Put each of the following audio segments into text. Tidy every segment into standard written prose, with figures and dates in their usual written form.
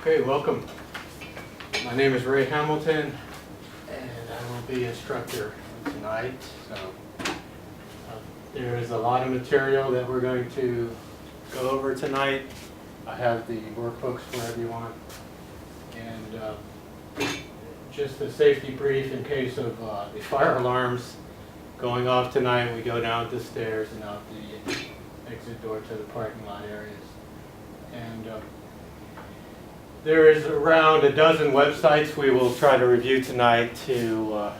Okay, welcome. My name is Ray Hamilton, and I will be instructor tonight. So there is a lot of material that we're going to go over tonight. I have the workbooks for everyone, and just a safety brief in case of the fire alarms going off tonight. We go down the stairs and out the exit door to the parking lot areas. And there is around a dozen websites we will try to review tonight to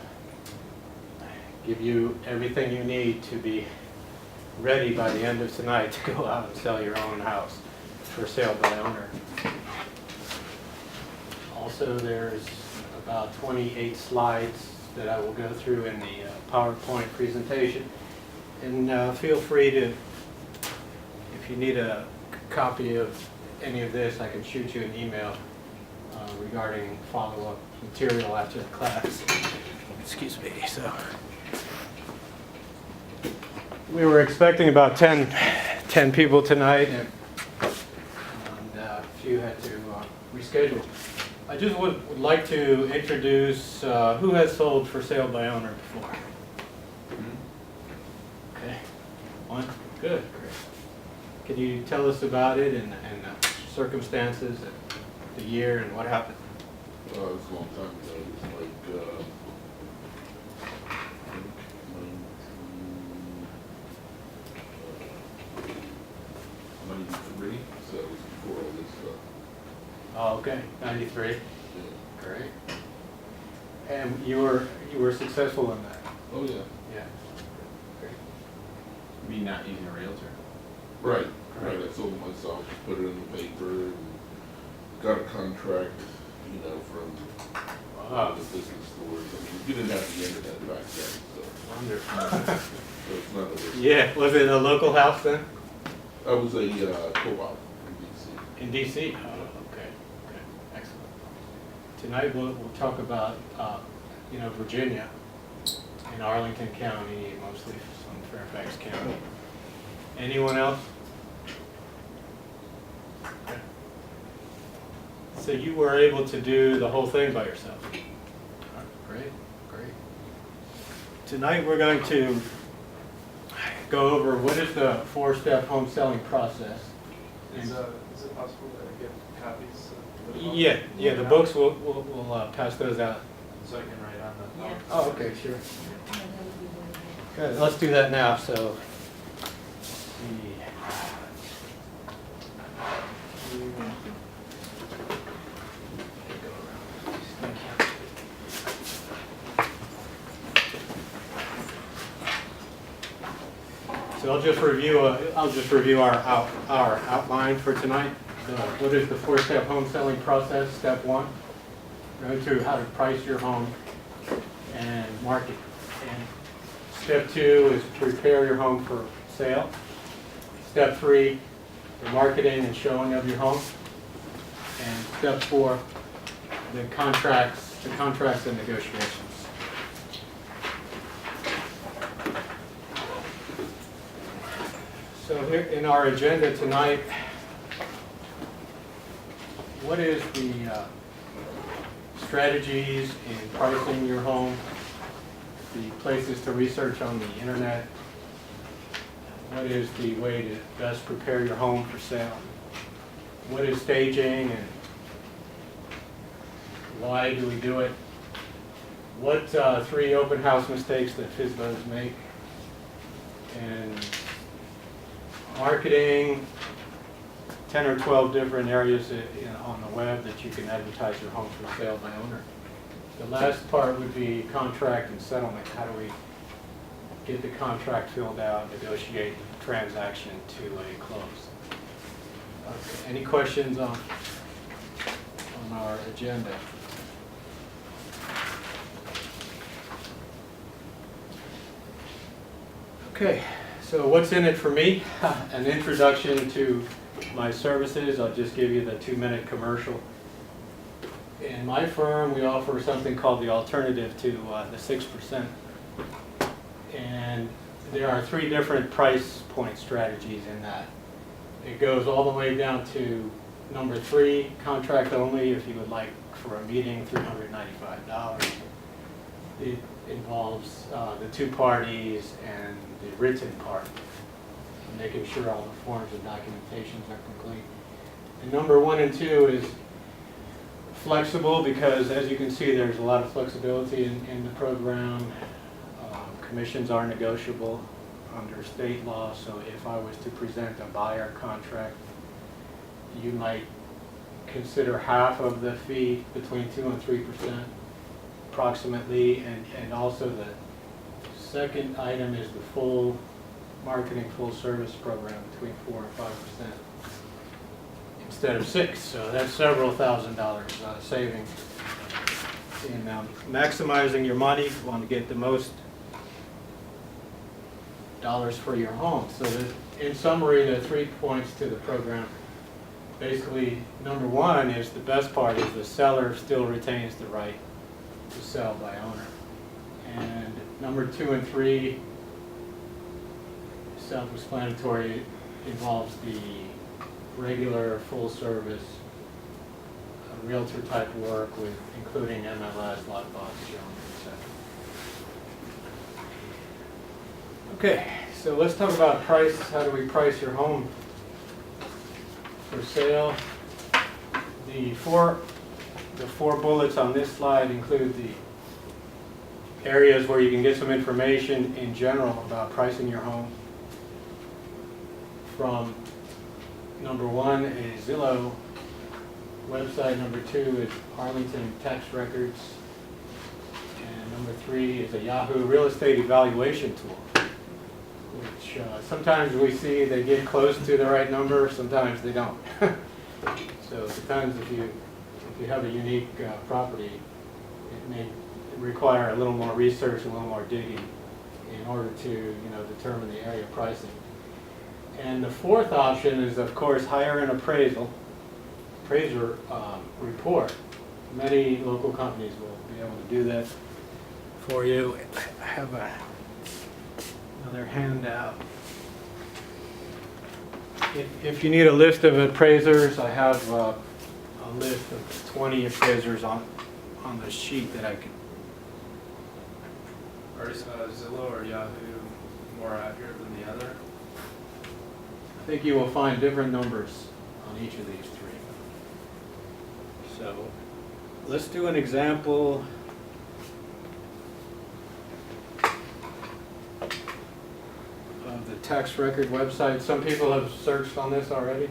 give you everything you need to be ready by the end of tonight to go out and sell your own house for sale by owner. Also, there's about 28 slides that I will go through in the PowerPoint presentation. And feel free to, if you need a copy of any of this, I can shoot you an email regarding follow-up material after the class. Excuse me. So we were expecting about 10 people tonight, and a few had to reschedule. I just would like to introduce who has sold for sale by owner before. Okay, one, good. Can you tell us about it and circumstances, and the year, and what happened? It was a long time ago. It was like, I think 93, so it was before all this stuff. Oh, okay, 93. Yeah. Great. And you were successful in that? Oh, yeah. Yeah. Great. You mean not using a realtor? Right. I sold it myself, put it in the paper, and got a contract, from Wow. the business stores. I mean, you didn't have the internet back then, so, Wonderful. so it's not a big. Yeah, was it a local house then? I was a co-op in D.C. In DC? Oh, okay, excellent. Tonight we'll talk about, Virginia, in Arlington County, mostly some Fairfax County. Anyone else? Okay. So you were able to do the whole thing by yourself? Great. Tonight we're going to go over what is the four-step home selling process. Is it possible to get copies of the book? Yeah, the books, we'll pass those out. So I can write on the. Yeah. Oh, okay, sure. Good, let's do that now, so. So I'll just review our outline for tonight. What is the four-step home selling process? Step one, go through how to price your home and market. And step two is prepare your home for sale. Step three, the marketing and showing of your home. And step four, the contracts and negotiations. So here in our agenda tonight, what is the strategies in pricing your home, the places to research on the internet, what is the way to best prepare your home for sale, what is staging and why do we do it, what 3 open house mistakes that FSBOs make, and marketing, 10 or 12 different areas on the web that you can advertise your home for sale by owner. The last part would be contract and settlement. How do we get the contract filled out, negotiate the transaction to a close? Okay. Any questions on our agenda? Okay. So what's in it for me? An introduction to my services. I'll just give you the 2-minute commercial. In my firm, we offer something called the alternative to the 6%. And there are 3 different price point strategies in that. It goes all the way down to Number 3, contract only, if you would like for a meeting, $395. It involves the 2 parties and the written part, making sure all the forms and documentations are complete. And number 1 and 2 is flexible because, as you can see, there's a lot of flexibility in the program. Commissions are negotiable under state law, so if I was to present a buyer contract, you might consider half of the fee, between 2 and 3% approximately, and also the second item is the full marketing full service program, between 4 and 5% instead of 6, so that's several $1,000s savings in maximizing your money. You want to get the most dollars for your home. So that, in summary, the 3 points to the program. Basically, number 1 is the best part is the seller still retains the right to sell by owner. And number 2 and 3, self-explanatory, involves the regular full service realtor type work with including MLS, lockbox, showing, etc. Okay, so let's talk about price. How do we price your home for sale? The four bullets on this slide include the areas where you can get some information in general about pricing your home. From number 1, a Zillow website. Number 2 is Arlington Tax Records. And number 3 is a Yahoo real estate evaluation tool, which sometimes we see they get close to the right number, sometimes they don't. So it depends if you have a unique property, it may require a little more research, a little more digging in order to determine the area pricing. And the 4th option is, of course, hire an appraiser report. Many local companies will be able to do that for you. I have another handout. If you need a list of appraisers, I have a list of 20 appraisers on the sheet that I can. Or is Zillow or Yahoo more accurate than the other? I think you will find different numbers on each of these 3. So let's do an example. Of the tax record website. Some people have searched on this already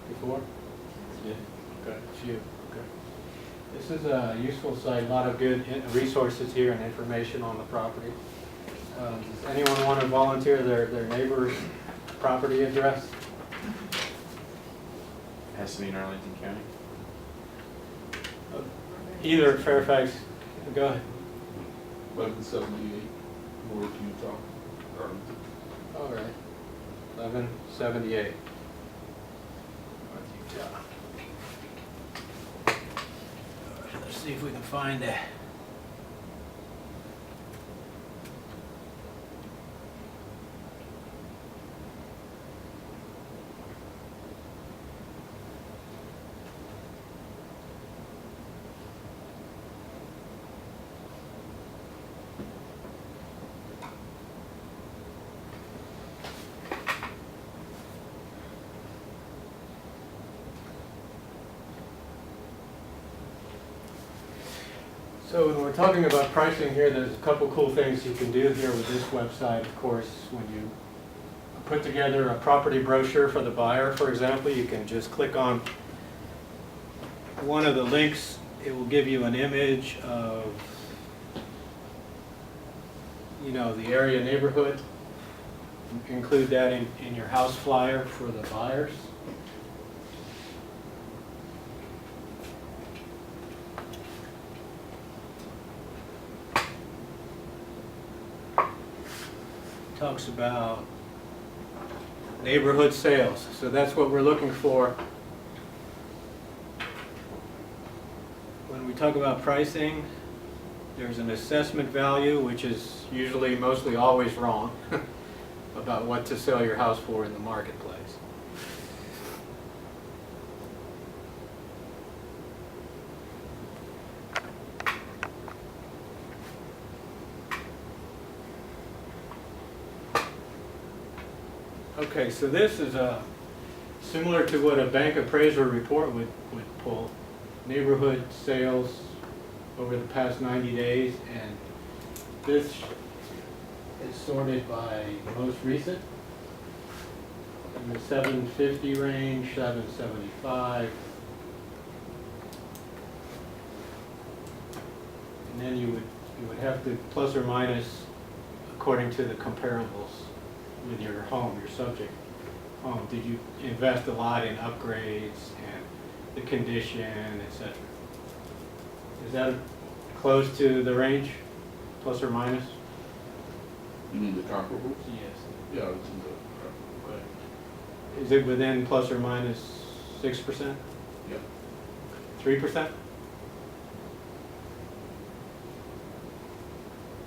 before? Yeah. Okay, a few. Okay. This is a useful site, a lot of good resources here and information on the property. Does anyone want to volunteer their neighbor's property address? It has to be in Arlington County. Either Fairfax, go ahead. 1178 North Utah, Arlington. All right. 1178. North Utah. Let's see if we can find it. So when we're talking about pricing here, there's a couple cool things you can do here with this website. Of course, when you put together a property brochure for the buyer, for example, you can just click on one of the links. It will give you an image of, the area neighborhood. Include that in your house flyer for the buyers. Talks about neighborhood sales. So that's what we're looking for. When we talk about pricing, there's an assessment value, which is usually mostly always wrong, about what to sell your house for in the marketplace. Okay, so this is similar to what a bank appraiser report would pull. Neighborhood sales over the past 90 days, and this is sorted by most recent. In the 750 range, 775. And then you would have to plus or minus according to the comparables with your home, your subject home. Did you invest a lot in upgrades and the condition, etc.? Is that close to the range, plus or minus? You mean the comparables? Yes. Yeah, it's in the, Is it within plus or minus 6%? Yep. 3%?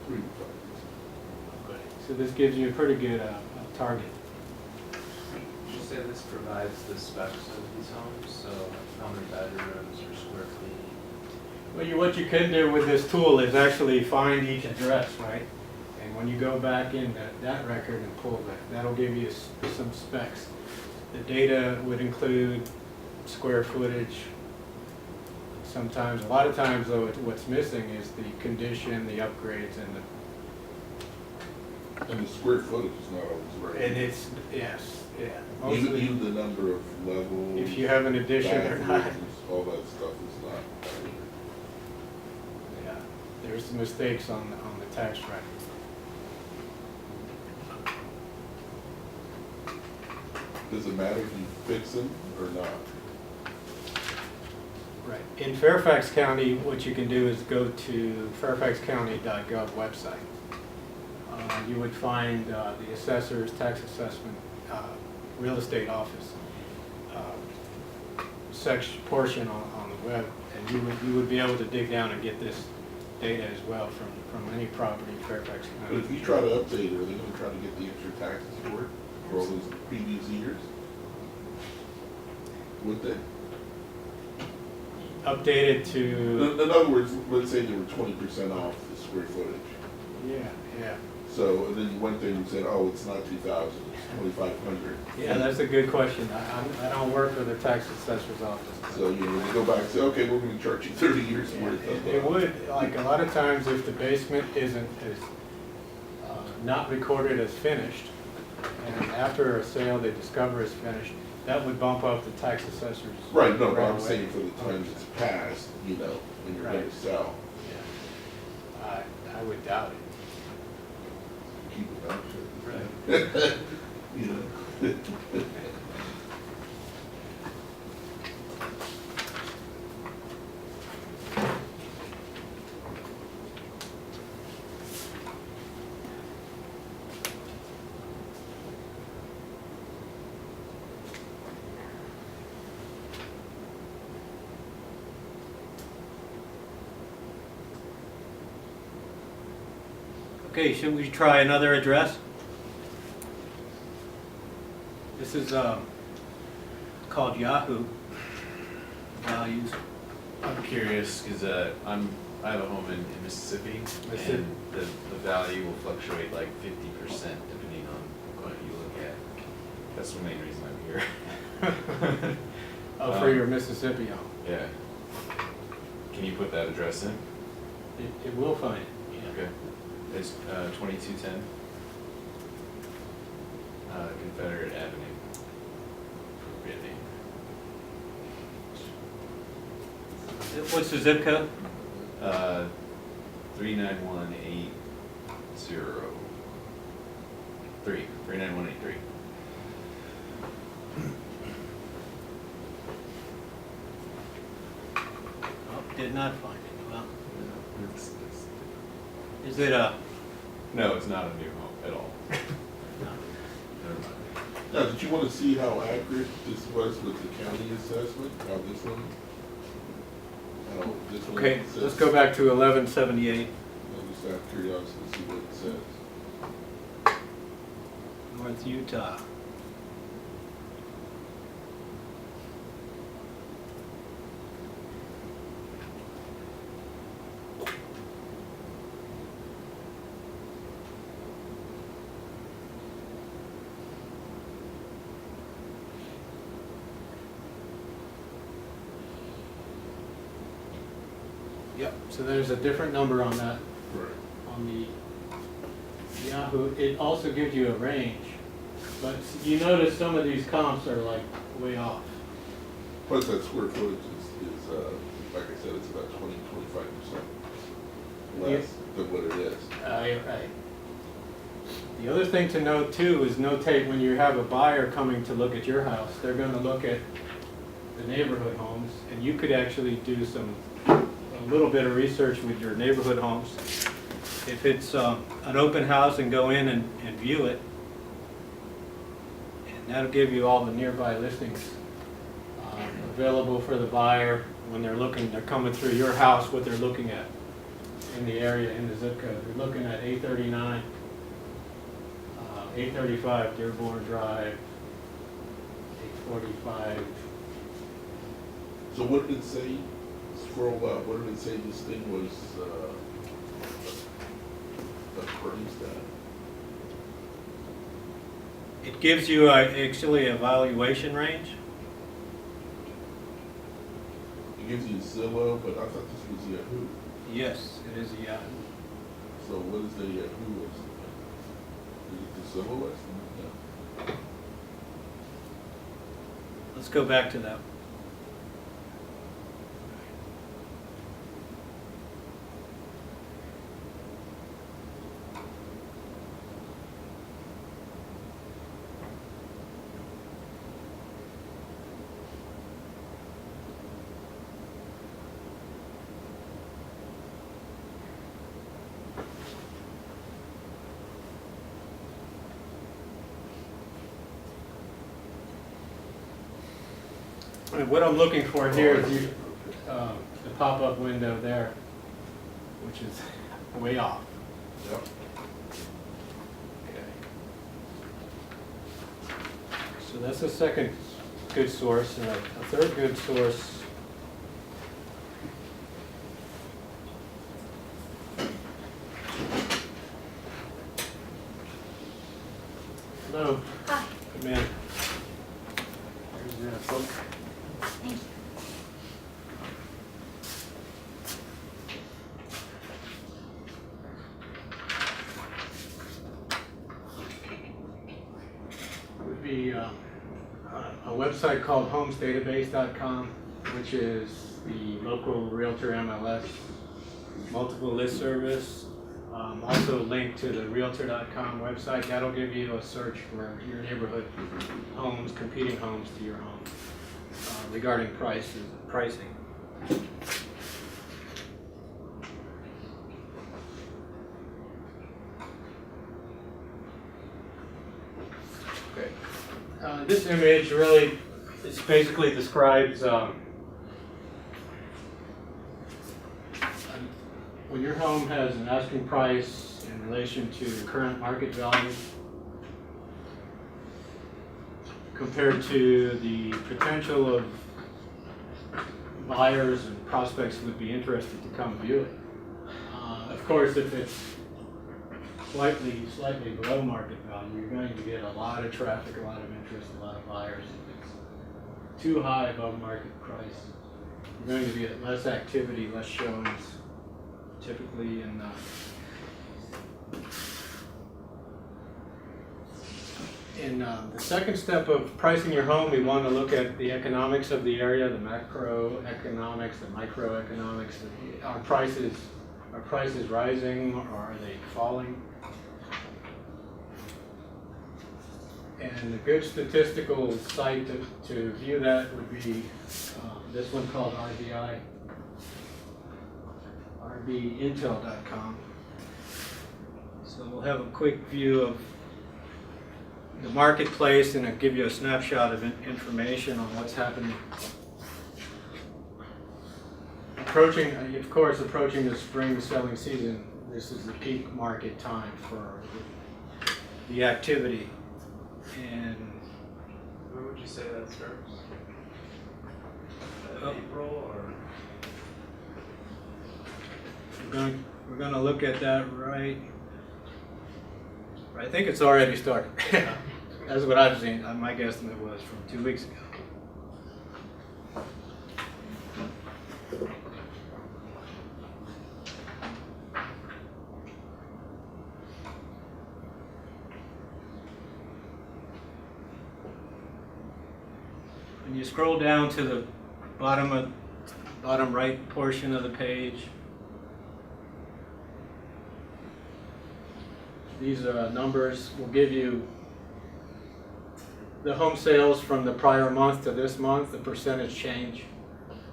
3 Okay. So this gives you a pretty good target. Did you say this provides the specs of these homes, so how many bedrooms or square feet? Well, what you can do with this tool is actually find each address, right? And when you go back in that record and pull that, that'll give you some specs. The data would include square footage. Sometimes, a lot of times though, what's missing is the condition, the upgrades, and And the square footage is not always right. it's, yes, yeah. Even, Mostly, even the number of levels. if you have an addition or not. bathrooms, all that stuff is not accurate. Yeah, there's some mistakes on the tax record. Does it matter if you fix them or not? Right. In Fairfax County, what you can do is go to fairfaxcounty.gov website. You would find the assessor's tax assessment, real estate office section portion on the web, and you would be able to dig down and get this data as well from any property in Fairfax But if County. you try to update it, are they gonna try to get the extra taxes for it, for all those previous years? Would they? Updated to, In other words, let's say they were 20% off the square footage. yeah. So, and then you went there and said, oh, it's not 2,000, it's 2,500. Yeah, that's a good question. I don't work for the tax assessor's office. So, you know, they go back and say, okay, we're gonna charge you 30 years worth of. It would, like a lot of times if the basement is not recorded as finished, and after a sale they discover it's finished, that would bump up the tax assessor's. Right, no, but I'm away. saying for the time it's passed, you know, when you're gonna Right. sell, Yeah. I would doubt it. keep it up. Right. You know. Okay, should we try another address? This is called Yahoo values. I'm curious, because I have a home in Mississippi, Mississippi. and the value will fluctuate like 50% depending on what you look at. That's the main reason I'm here. Oh, for your Mississippi home. Yeah. Can you put that address in? It will find it. Yeah. Okay. It's 2210 Confederate Avenue. Appropriate name. What's the zip code? 39183. 39183. Oh, did not find it. Well, It's- is it a? No, it's not a new home at all. No. Never mind. Now, did you wanna see how accurate this was with the county assessment, how this one? How this one Okay, says- let's go back to 1178 I'm just out of curiosity to see what it says. North Utah. Yep, so there's a different number on that, Right. on the Yahoo. It also gives you a range, but you notice some of these comps are like way off. Plus that square footage is, like I said, it's about 20-25% less than what it is. Right. The other thing to note too is notate when you have a buyer coming to look at your house, they're gonna look at the neighborhood homes, and you could actually do a little bit of research with your neighborhood homes. If it's an open house, and go in and view it, and that'll give you all the nearby listings available for the buyer when they're coming through your house, what they're looking at in the area, in the zip code. They're looking at 839, 835 Dearborn Drive, 845. So what did it say? Scroll up. What did it say this thing was appraised at? It gives you actually a valuation range. It gives you Zillow, but I thought this was Yahoo. Yes, it is a Yahoo. So what is the Yahoo estimate? Is it the Zillow estimate? No. Let's go back to that. And what I'm looking for here is the pop-up window there, which is way off. Yep. Okay. So that's the second good source, and a third good source. Hello. Hi. Come in. Here's the book. Thank you. Would be a website called homesdatabase.com, which is the local realtor MLS multiple list service. Also linked to the realtor.com website. That'll give you a search for your neighborhood homes, competing homes to your home, regarding pricing. Okay. This image really, basically describes when your home has an asking price in relation to the current market value compared to the potential of buyers and prospects who would be interested to come view it. Of course, if it's slightly below market value, you're going to get a lot of traffic, a lot of interest, a lot of buyers. If it's too high above market price, you're going to get less activity, less showings, typically in the second step of pricing your home, we want to look at the economics of the area, the macroeconomics, the microeconomics. Are prices rising or are they falling? And a good statistical site to view that would be this one called RBI, rbintel.com. So we'll have a quick view of the marketplace, and it'll give you a snapshot of information on what's happening. Approaching the spring selling season, this is the peak market time for the activity. And Where would you say that starts? Oh. April or? we're going to look at that right. I think it's already started. That's what I've seen. My guesstimate was from 2 weeks ago. you scroll down to the bottom right portion of the page, these numbers will give you the home sales from the prior month to this month, the percentage change.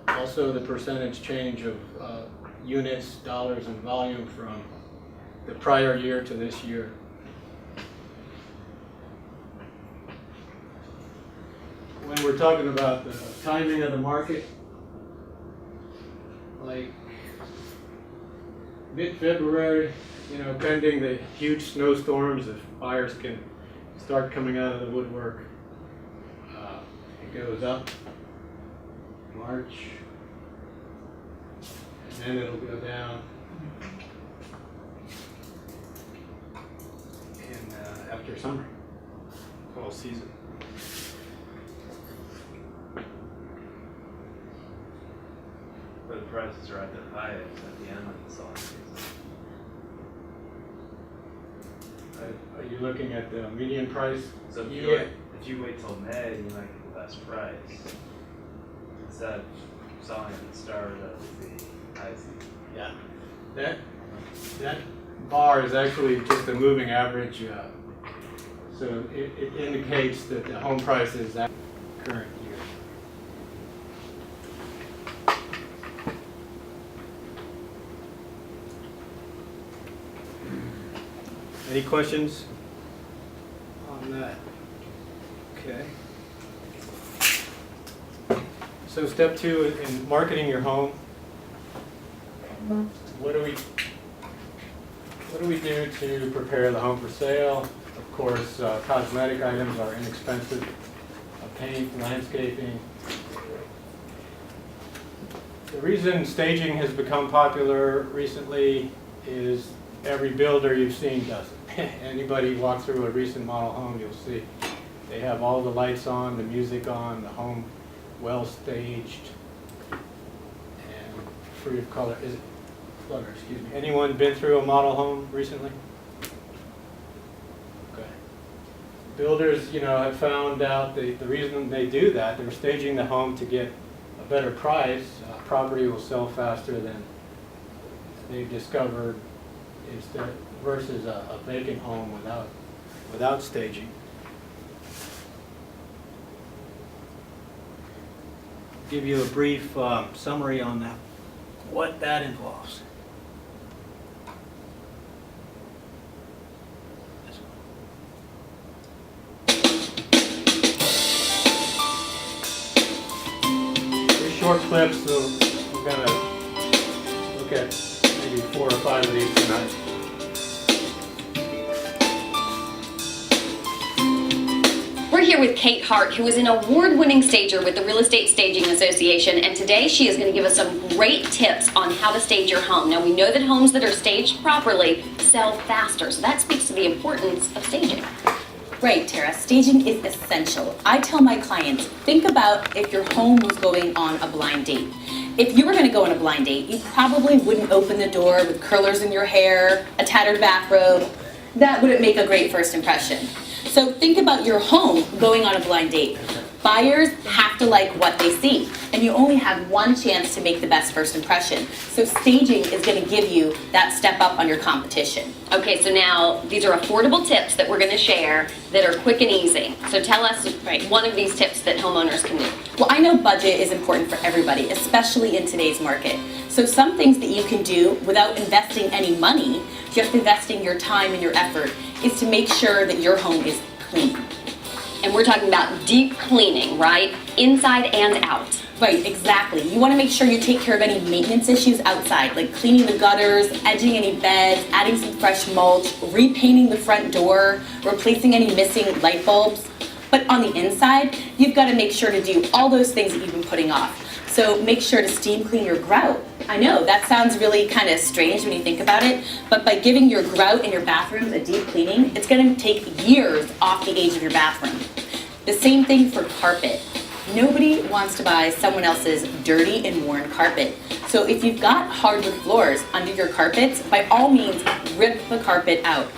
Also the percentage change of units, dollars, and volume from the prior year to this year. When we're talking about the timing of the market, like mid-February, pending the huge snowstorms, if buyers can start coming out of the woodwork, it goes up. March, and then it'll go down. And after summer, fall season. But the prices are at their highest at the end of the selling season. Are you looking at the median price? So if you wait till May, you might get the best price. Instead of selling at the start of the high season. Yeah. That bar is actually just a moving average, so it indicates that the home price is at current year. Any questions on that? Okay. So step 2 in marketing your home. What do we do to prepare the home for sale? Of course, cosmetic items are inexpensive. Paint, landscaping. The reason staging has become popular recently is every builder you've seen does it. Anybody walk through a recent model home, you'll see they have all the lights on, the music on, the home well staged and free of color. Clutter, excuse me. Anyone been through a model home recently? Okay. Builders, have found out the reason they do that, they're staging the home to get a better price. Property will sell faster than they've discovered versus a vacant home without staging. Give you a brief summary on that, what that involves. Short clips, so we're going to look at maybe 4 or 5 of these tonight. We're here with Kate Hart, who is an award-winning stager with the Real Estate Staging Association, and today she is going to give us some great tips on how to stage your home. Now, we know that homes that are staged properly sell faster, so that speaks to the importance of staging. Right, Tara. Staging is essential. I tell my clients, think about if your home was going on a blind date. If you were going to go on a blind date, you probably wouldn't open the door with curlers in your hair, a tattered bathrobe. That wouldn't make a great first impression. So think about your home going on a blind date. Buyers have to like what they see, and you only have one chance to make the best first impression. So staging is going to give you that step up on your competition. Okay, so now these are affordable tips that we're going to share that are quick and easy. So tell us one of these tips that homeowners can do. Well, I know budget is important for everybody, especially in today's market. So some things that you can do without investing any money, just investing your time and your effort, is to make sure that your home is clean. And we're talking about deep cleaning, right? Inside and out. Right, exactly. You want to make sure you take care of any maintenance issues outside, like cleaning the gutters, edging any beds, adding some fresh mulch, repainting the front door, replacing any missing light bulbs. But on the inside, you've got to make sure to do all those things that you've been putting off. So make sure to steam clean your grout. I know, that sounds really kind of strange when you think about it, but by giving your grout in your bathroom a deep cleaning, it's going to take years off the age of your bathroom. The same thing for carpet. Nobody wants to buy someone else's dirty and worn carpet. So if you've got hardwood floors under your carpets, by all means, rip the carpet out.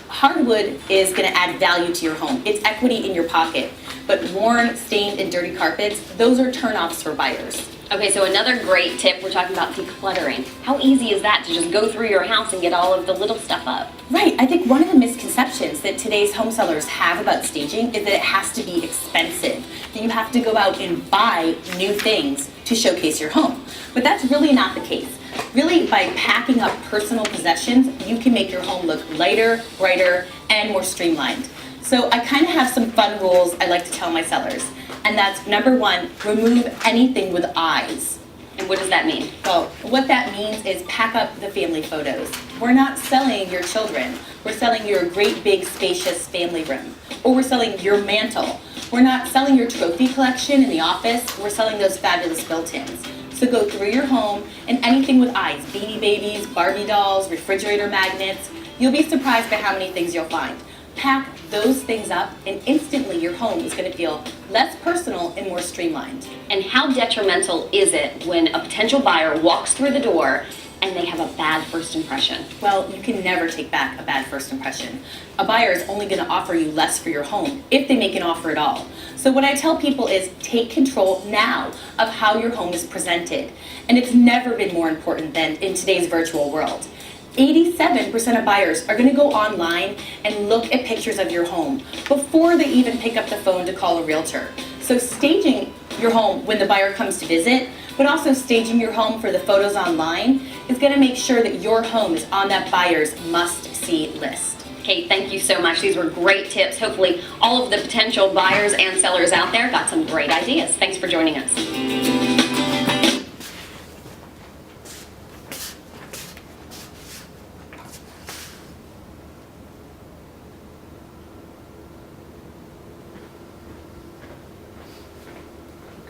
Hardwood is going to add value to your home. It's equity in your pocket. but worn, stained, and dirty carpets, those are turnoffs for buyers. Okay, so another great tip, we're talking about decluttering. How easy is that to just go through your house and get all of the little stuff up? Right, I think one of the misconceptions that today's home sellers have about staging is that it has to be expensive, that you have to go out and buy new things to showcase your home. But that's really not the case. Really, by packing up personal possessions, you can make your home look lighter, brighter, and more streamlined. So I kind of have some fun rules I like to tell my sellers. And that's number one, remove anything with eyes. And what does that mean? Well, what that means is pack up the family photos. We're not selling your children. We're selling your great big spacious family room. Or we're selling your mantle. We're not selling your trophy collection in the office. We're selling those fabulous built-ins. So go through your home and anything with eyes, Beanie Babies, Barbie dolls, refrigerator magnets. You'll be surprised by how many things you'll find. Pack those things up and instantly your home is going to feel less personal and more streamlined. And how detrimental is it when a potential buyer walks through the door and they have a bad first impression? Well, you can never take back a bad first impression. A buyer is only going to offer you less for your home if they make an offer at all. So what I tell people is take control now of how your home is presented. And it's never been more important than in today's virtual world. 87% of buyers are going to go online and look at pictures of your home before they even pick up the phone to call a realtor. So staging your home when the buyer comes to visit, but also staging your home for the photos online is going to make sure that your home is on that buyer's must-see list. Kate, thank you so much. These were great tips. Hopefully all of the potential buyers and sellers out there got some great ideas. Thanks for joining us.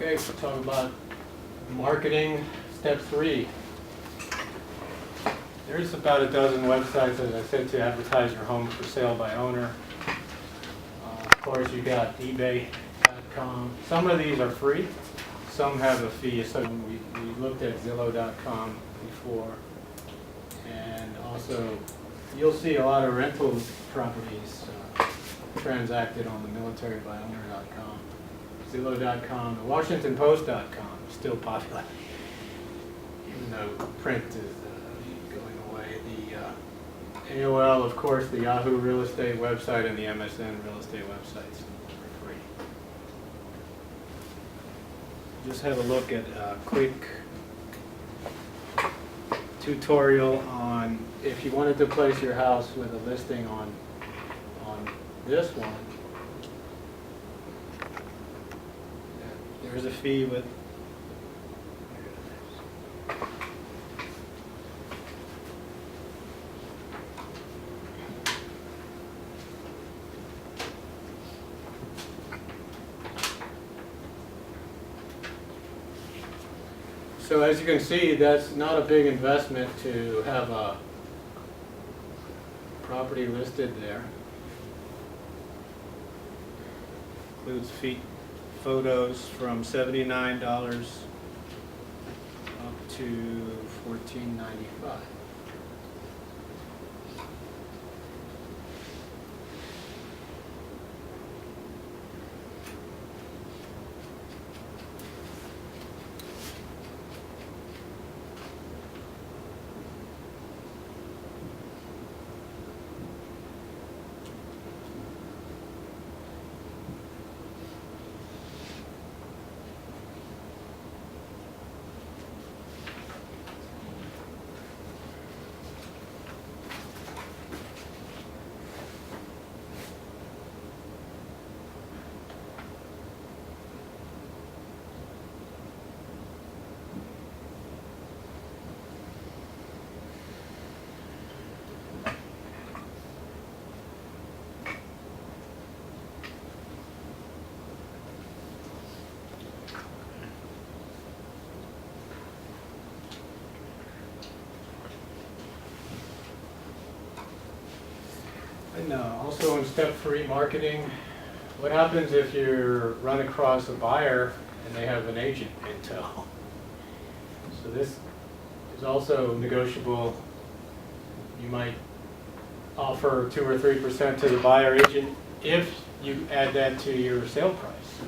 Okay, we'll talk about marketing, step 3. There's about a dozen websites, as I said, to advertise your home for sale by owner. Of course, you got ebay.com. Some of these are free, some have a fee. So we looked at Zillow.com before. And also, you'll see a lot of rental properties transacted on the militarybyowner.com. Zillow.com, the WashingtonPost.com is still popular, even though print is going away. The AOL, of course, the Yahoo real estate website, and the MSN real estate websites are free. Just have a look at a quick tutorial on if you wanted to place your house with a listing on this one. There's a fee with so as you can see, that's not a big investment to have a property listed there. Includes photos from $79 up to $14.95. And also in step 3, marketing, what happens if you run across a buyer and they have an agent in tow? So this is also negotiable. You might offer 2 or 3% to the buyer agent if you add that to your sale price.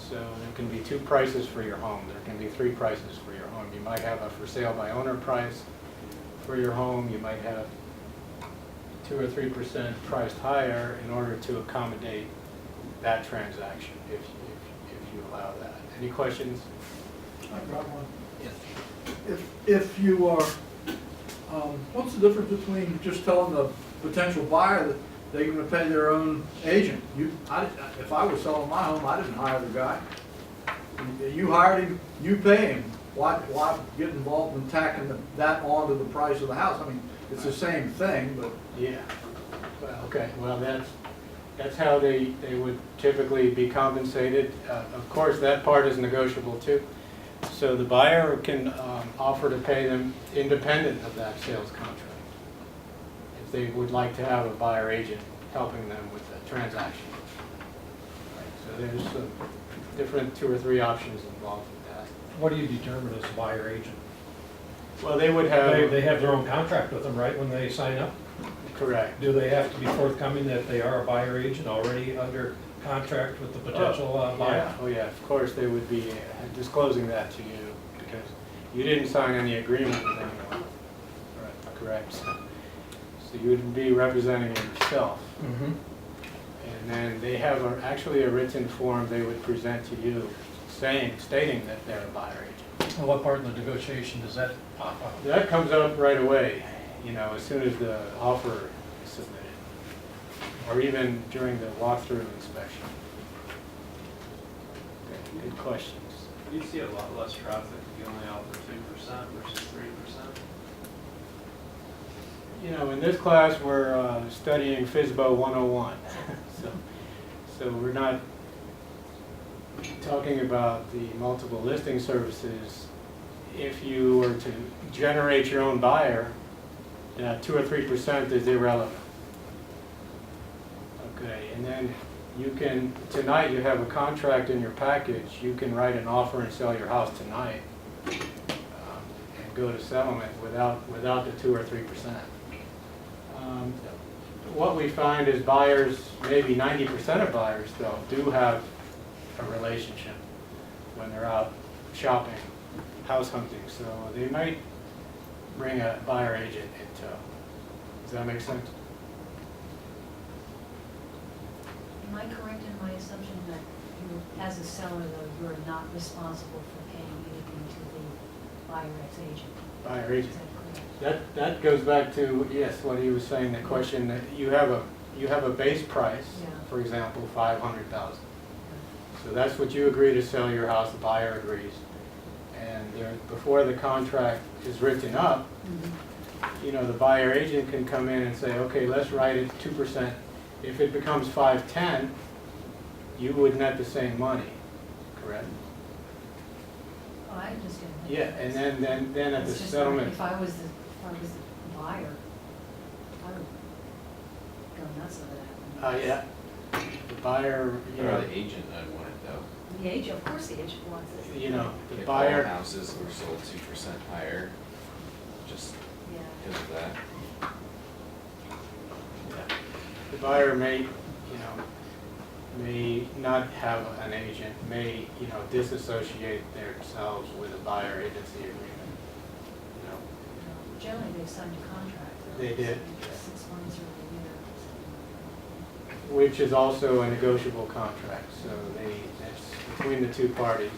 So there can be 2 prices for your home. There can be 3 prices for your home. You might have a for sale by owner price for your home. You might have 2 or 3% priced higher in order to accommodate that transaction, if you allow that. Any questions? I've got one. Yes. If you are, what's the difference between just telling the potential buyer that they're gonna pay their own agent? If I was selling my home, I didn't hire the guy. You hired him, you pay him. Why get involved in tacking that onto the price of the house? I mean, it's the same thing, but. Yeah. Well, okay, well, that's how they would typically be compensated. Of course, that part is negotiable too. So the buyer can offer to pay them independent of that sales contract, if they would like to have a buyer agent helping them with the transaction. Right, so there's some different 2 or 3 options involved with that. What do you determine as a buyer agent? Well, they would They have, have their own contract with them, right, when they sign up? correct. Do they have to be forthcoming that they are a buyer agent already under contract with the potential buyer? Yeah, oh yeah, of course, they would be disclosing that to you, because you didn't sign any agreement with anyone. Right, correct. So you would be representing yourself. Mhm. And then they have actually a written form they would present to you stating that they're a buyer agent. Well, what part of the negotiation does that pop up? That comes up right away, as soon as the offer is submitted, or even during the walkthrough inspection. Okay, good questions. You see a lot less traffic if you only offer 2% versus 3%. In this class, we're studying FSBO 101. So we're not talking about the multiple listing services. If you were to generate your own buyer, 2 or 3% is irrelevant. Okay, and then you can, tonight you have a contract in your package, you can write an offer and sell your house tonight and go to settlement without the 2 or 3%. What we find is buyers, maybe 90% of buyers though, do have a relationship when they're out shopping, house hunting, so they might bring a buyer agent in tow. Does that make sense? Am I correct in my assumption that you, as a seller, though, you're not responsible for paying anything to the buyer's agent? Buyer agent. Is that correct? That goes back to, yes, what he was saying, the question that you have a base price, Yeah. for example, 500,000. So that's what you agree to sell your house, the buyer agrees. And before the contract is written up, the buyer agent can come in and say, okay, let's write it 2%. If it becomes 510, you would net the same money, correct? Oh, I understand. that. Yeah, and then at the It's just settlement. If I was the buyer, I would go nuts over that. Yeah, the buyer, Or the agent, I'd want it though. The agent, of course the agent wants it. the If all buyer, houses were sold 2% higher, just Yeah. because of that. the buyer may not have an agent, may, disassociate themselves with a buyer agency agreement. Generally, they've signed a contract. They did. 6 months or a year. Which is also a negotiable contract, so it's between the 2 parties.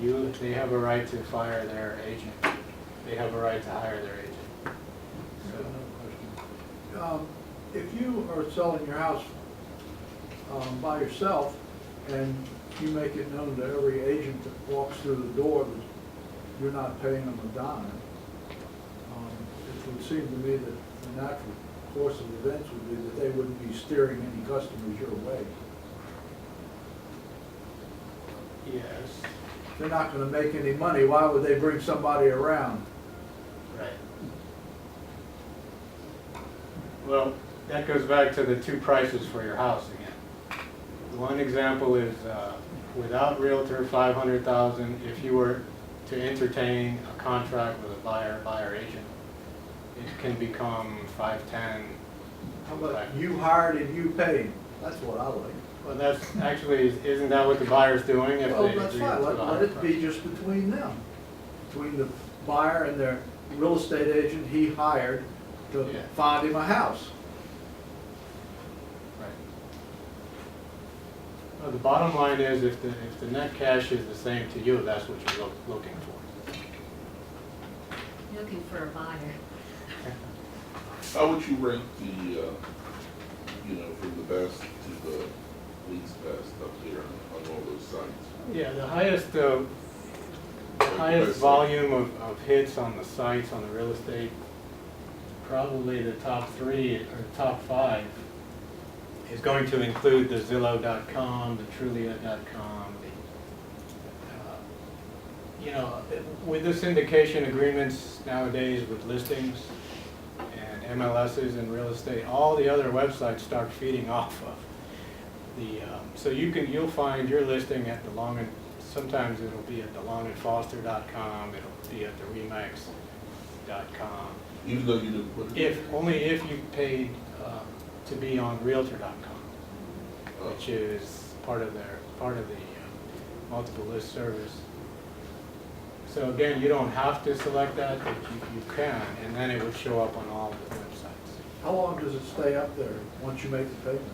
They have a right to fire their agent. They have a right to hire their agent. So, If you are selling your house by yourself and you make it known to every agent that walks through the door that you're not paying them a dime, it would seem to me that the natural course of events would be that they wouldn't be steering any customers your way. yes, They're not gonna make any money, why would they bring somebody around? right. Well, that goes back to the 2 prices for your house again. One example is without realtor, 500,000. If you were to entertain a contract with a buyer agent, it can become 510. How about you hired and you paid? That's what I like. Well, that's actually, isn't that what the buyer's doing if Well, they that's agree to fine, the let higher it be price? just between them, between the buyer and their real estate agent he hired to Yeah. find him a house. Right. Well, the bottom line is if the net cash is the same to you, that's what you're looking for. Looking for a buyer. How would you rank the, you know, from the best to the least best up there on all those sites? Yeah, the highest best volume of hits on the sites, on the real estate, probably the top 3 or top 5 is going to include the Zillow.com, the Trulia.com, you know, with the syndication agreements nowadays with listings and MLSs and real estate, all the other websites start feeding off of the, so you'll find your listing at sometimes it'll be at DeLongandFoster.com, it'll be at the Remax.com. Even though you didn't put it? Only if you paid to be on Realtor.com, Oh. which is part of the multiple list service. So again, you don't have to select that, but you can, and then it would show up on all the websites. How long does it stay up there once you make the payment?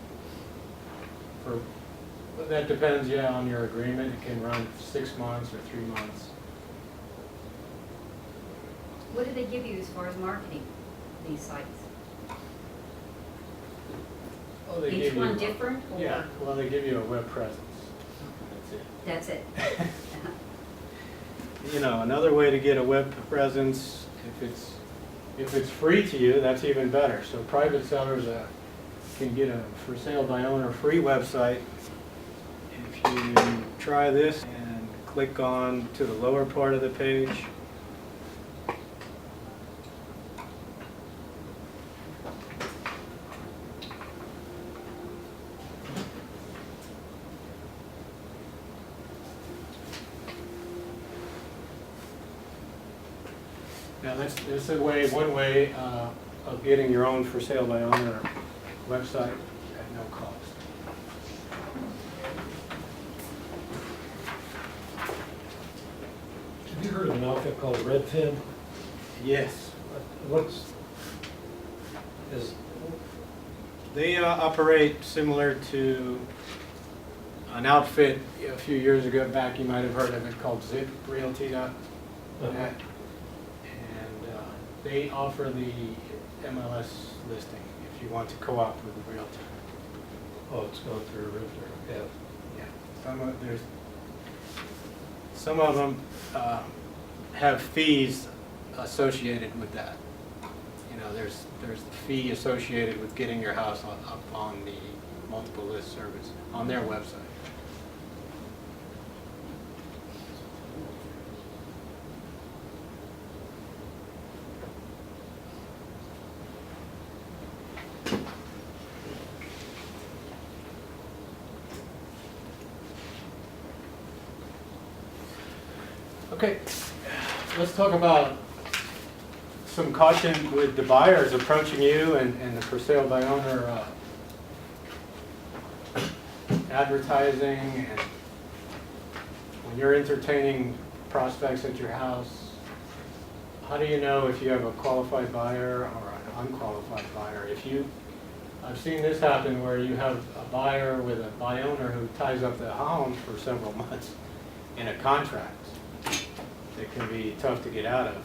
But that depends, yeah, on your agreement. It can run 6 months or 3 months. What do they give you as far as marketing, these sites? Oh, they Each give you one a- different, or? Yeah, well, they give you a web presence. That's it. That's it. You know, another way to get a web presence, if it's free to you, that's even better. So private sellers can get a for sale by owner free website. If you try this and click on to the lower part of the page, now that's one way of getting your own for sale by owner website at no cost. Have you heard of an outfit called Redfin? Yes. They operate similar to an outfit a few years ago back, you might have heard of it, called Zip Realty. Uh-huh. And they offer the MLS listing if you want to co-op with the realtor. Oh, it's going through a realtor, yeah. Yeah, some of them have fees associated with that. You know, there's the fee associated with getting your house up on the multiple list service on their website. Okay, let's talk about some caution with the buyers approaching you and the for sale by owner advertising, and when you're entertaining prospects at your house, how do you know if you have a qualified buyer or an unqualified buyer? I've seen this happen where you have a buyer with a buy owner who ties up the home for several months in a contract. It can be tough to get out of.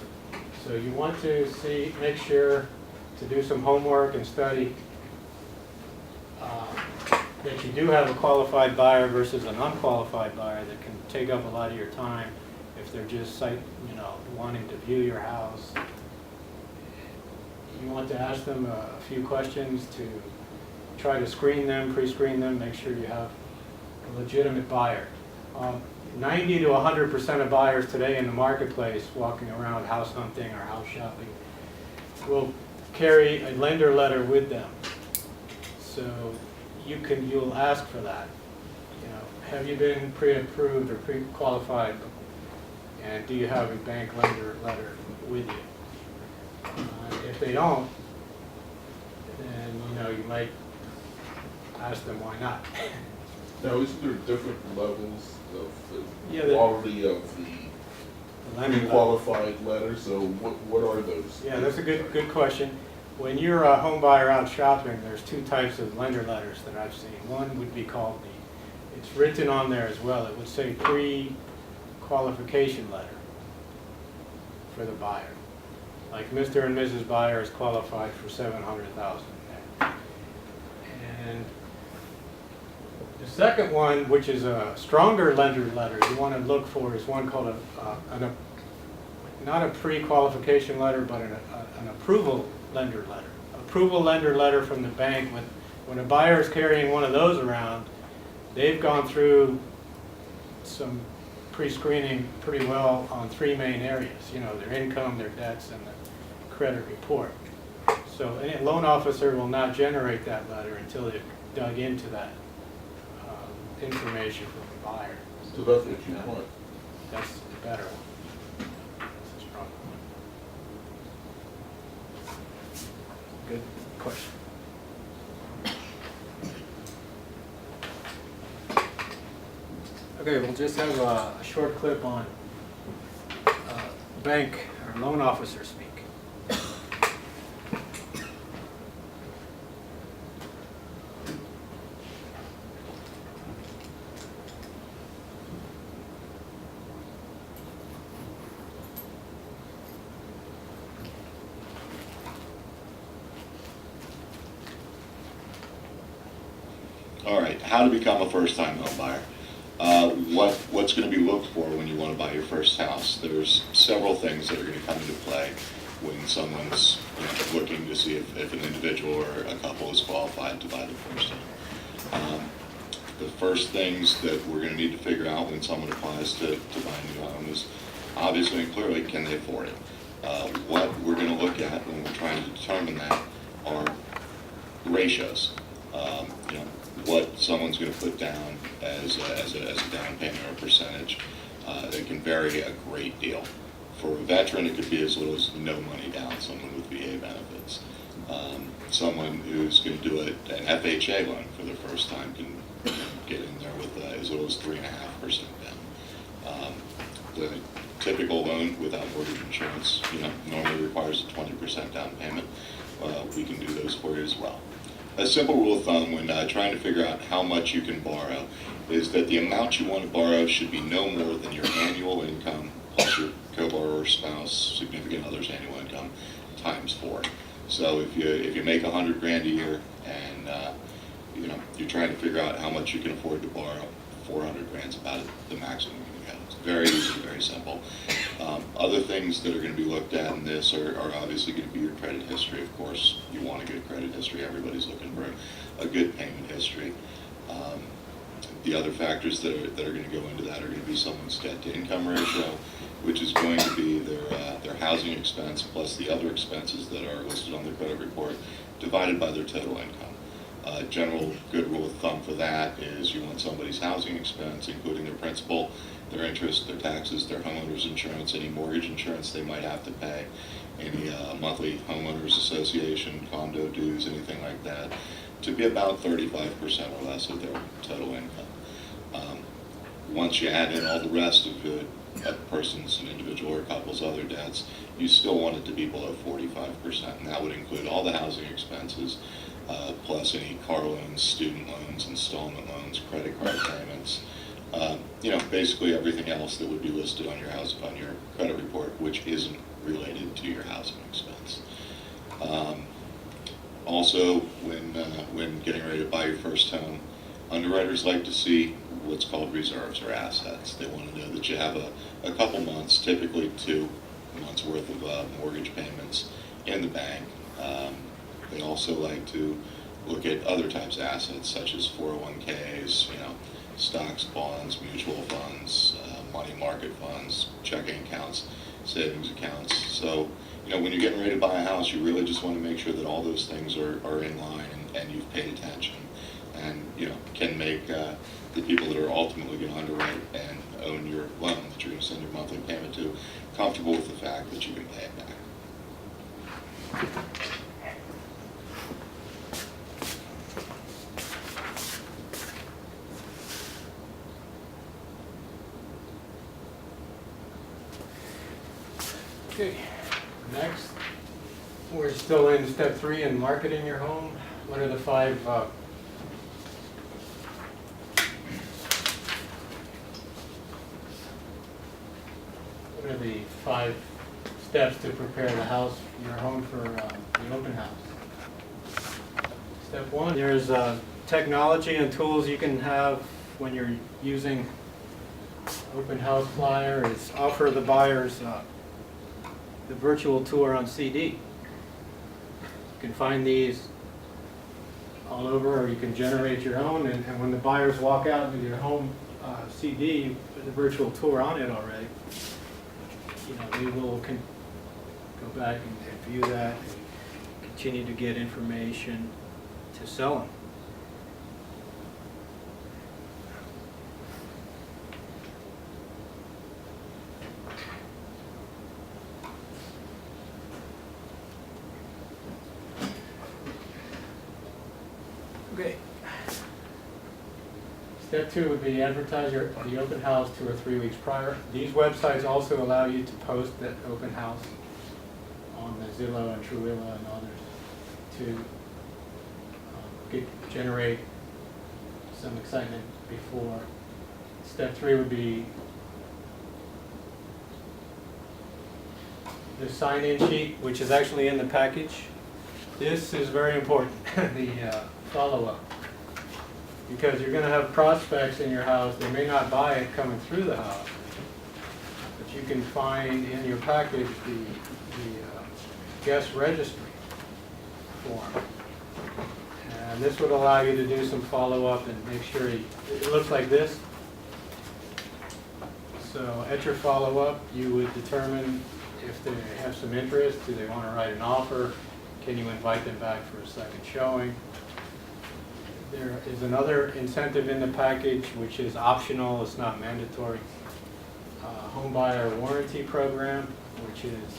So you want to make sure to do some homework and study that you do have a qualified buyer versus an unqualified buyer that can take up a lot of your time if they're just wanting to view your house. You want to ask them a few questions to try to screen them, pre-screen them, make sure you have a legitimate buyer. 90 to 100% of buyers today in the marketplace walking around house hunting or house shopping will carry a lender letter with them. So you'll ask for that. You know, have you been pre-approved or pre-qualified, and do you have a bank lender letter with you? If they don't, then you might ask them why not. Now, isn't there different levels of Yeah, the the- quality of the lender letter. pre-qualified letter? So what are those? Yeah, that's a good question. When you're a home buyer out shopping, there's two types of lender letters that I've seen. One would be called it's written on there as well, it would say pre-qualification letter for the buyer. Like Mr. and Mrs. Buyer is qualified for $700,000. And the second one, which is a stronger lender letter you want to look for, is one called not a pre-qualification letter, but an approval lender letter. Approval lender letter from the bank. When a buyer is carrying one of those around, they've gone through some pre-screening pretty well on three main areas. You know, their income, their debts, and the credit report. So any loan officer will not generate that letter until they've dug into that information from the buyer. So that's what you want. That's the better one. That's a strong one. Good question. Okay, we'll just have a short clip on bank or loan officer speak. All right, how to become a first-time home buyer. What's going to be looked for when you want to buy your first house? There's several things that are going to come into play when someone's looking to see if an individual or a couple is qualified to buy the first home. The first things that we're going to need to figure out when someone applies to buy a new home is obviously and clearly, can they afford it? What we're going to look at when we're trying to determine that are ratios. What someone's going to put down as a down payment or a percentage. It can vary a great deal. For a veteran, it could be as little as no money down, someone with VA benefits. Someone who's going to do an FHA loan for the first time can get in there with as little as 3.5% down. The typical loan without mortgage insurance, normally requires a 20% down payment. We can do those for you as well. A simple rule of thumb when trying to figure out how much you can borrow is that the amount you want to borrow should be no more than your annual income plus your co-borrower, spouse, significant other's annual income times 4. So if you make $100,000 a year and you're trying to figure out how much you can afford to borrow, $400,000 is about the maximum you can get. It's very easy, very simple. Other things that are going to be looked at in this are obviously going to be your credit history. Of course, you want a good credit history. Everybody's looking for a good payment history. The other factors that are going to go into that are going to be someone's debt-to-income ratio, which is going to be their housing expense plus the other expenses that are listed on their credit report divided by their total income. General good rule of thumb for that is you want somebody's housing expense, including their principal, their interest, their taxes, their homeowner's insurance, any mortgage insurance they might have to pay, any monthly homeowners association, condo dues, anything like that, to be about 35% or less of their total income. Once you add in all the rest of a person's, an individual or a couple's other debts, you still want it to be below 45%, and that would include all the housing expenses, plus any car loans, student loans, installment loans, credit card payments, basically everything else that would be listed on your credit report, which isn't related to your housing expense. Also, when getting ready to buy your first home, underwriters like to see what's called reserves or assets. They want to know that you have a couple months, typically 2 months worth of mortgage payments in the bank. They also like to look at other types of assets such as 401ks, stocks, bonds, mutual funds, money market funds, checking accounts, savings accounts. So, when you're getting ready to buy a house, you really just want to make sure that all those things are in line and you've paid attention and, can make the people that are ultimately going to underwrite and own your loan that you're going to send your monthly payment to comfortable with the fact that you can pay it back. Okay, next, we're still in step 3 in marketing your home. What are the 5 what are the 5 steps to prepare the house, your home for the open house? Step 1, there's technology and tools you can have when you're using open house flyer is offer the buyers the virtual tour on CD. You can find these all over, or you can generate your own, and when the buyers walk out with your home CD, with the virtual tour on it already, you know, they will go back and view that and continue to get information to sell them. Okay. Step 2 would be advertise the open house 2 or 3 weeks prior. These websites also allow you to post that open house on the Zillow and Truwilla and others to generate some excitement before. Step 3 would be the sign-in sheet, which is actually in the package. This is very important, the follow-up. Because you're going to have prospects in your house. They may not buy it coming through the house, but you can find in your package the guest registry form. And this would allow you to do some follow-up and make sure it looks like this. So at your follow-up, you would determine if they have some interest. Do they want to write an offer? Can you invite them back for a second showing? There is another incentive in the package which is optional, it's not mandatory. Home buyer warranty program, which is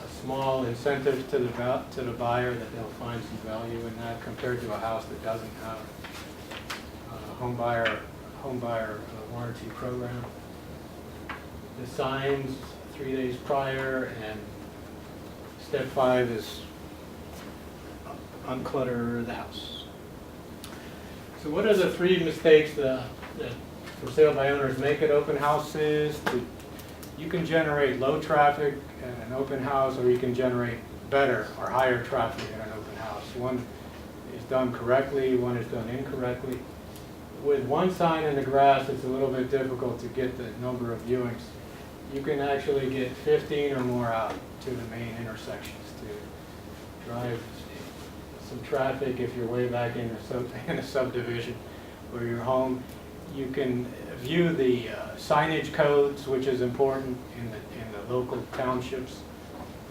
a small incentive to the buyer that they'll find some value in that compared to a house that doesn't have a home buyer warranty program. The signs 3 days prior, and step 5 is unclutter the house. So what are the 3 mistakes that for sale by owners make at open houses? You can generate low traffic at an open house, or you can generate better or higher traffic at an open house. One is done correctly, one is done incorrectly. With one sign in the grass, it's a little bit difficult to get the number of viewings. You can actually get 15 or more out to the main intersections to drive some traffic. If you're way back in a subdivision or your home, you can view the signage codes, which is important in the local townships.